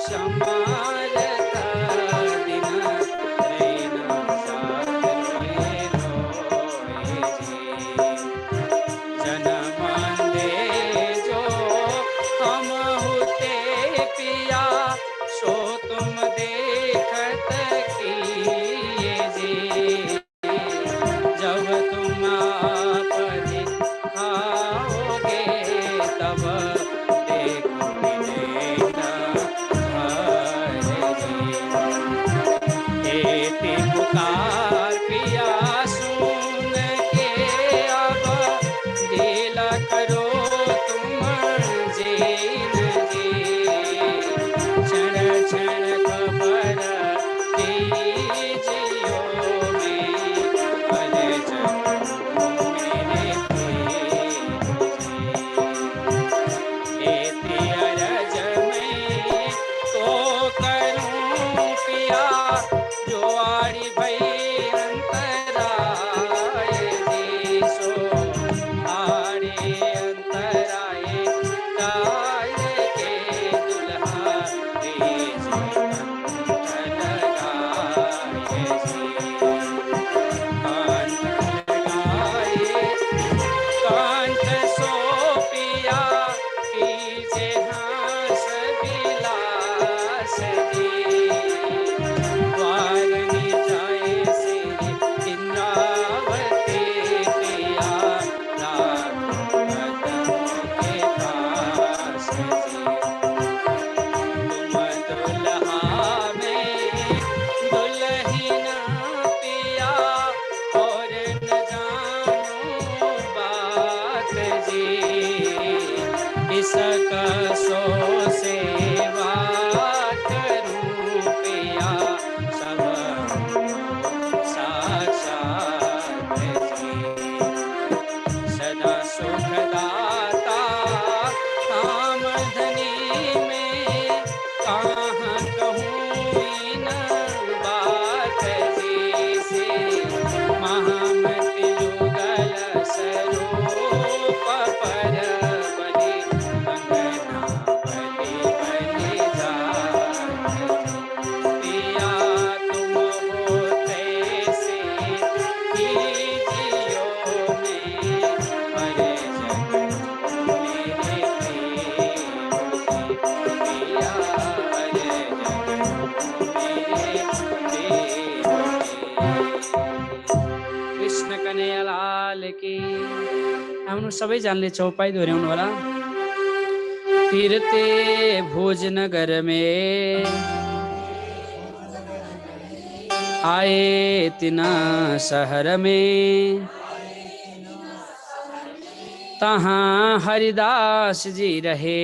समारता दिन रैना साथ रोए रोए जी। जन्म दे जो हम होते पिया सो तुम देखत किए जी। जब तुम आप दिखाओगे तब देखोगे हर जी। एक पुकार पिया सुन के अब दिला करो तुम जीन जी। क्षण क्षण खबर दीजियो मैं अर्ज करूं मेरे प्रियो जी। एति अर्ज मैं तो करूं पिया जो आड़ी भई अंतराय जी। सो आड़े अंतराय गाय के दुल्हा बीज कंठ लगाए जी। कंठ लगाए कंठ सो पिया कीजे हास विलास जी। वारनी जाए श्री इंद्रावती पिया राखो कदमों के पास जी। तुम दुल्हा में दुल्हनिया पिया और न जानो बात जी। इसका सो सेवा करूं पिया सब साक्षात जी। सदा सुखदाता काम धनी में कहाँ कहूँ इन बात जी से। महामति युगल स्वरूप पर बलि अंगना बलि बलि जात। पिया तुम हो तैसे कीजियो मैं अर्ज करूं मेरे प्रियो जी। पिया अर्ज करूं मेरे प्रियो जी। कृष्ण कन्हैया लाल की। आउनु सबैजनाले चौपाई दोहोऱ्याउनु होला। फिरते भोजनगर में आए तिना शहर में तहाँ हरिदास जी रहे।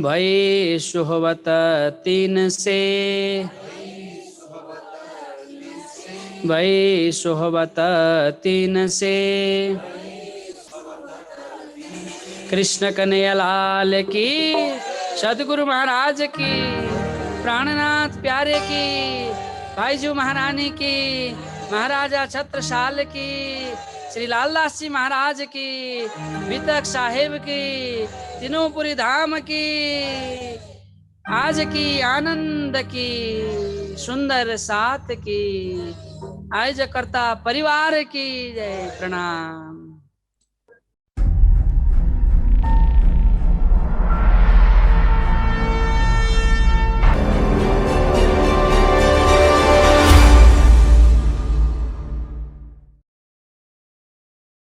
भई सुहबत तीन से भई सोहबत तीन से। कृष्ण कन्हैया लाल की सदगुरु महाराज की, प्राणनाथ प्यारे की, भाईजू महारानी की, महाराजा छत्रसाल की, श्री लालदास जी महाराज की, वितक साहेब की, तीनोंपुरी धाम की, आज की आनंद की, सुंदर साथ की, आज करता परिवार की जय। प्रणाम।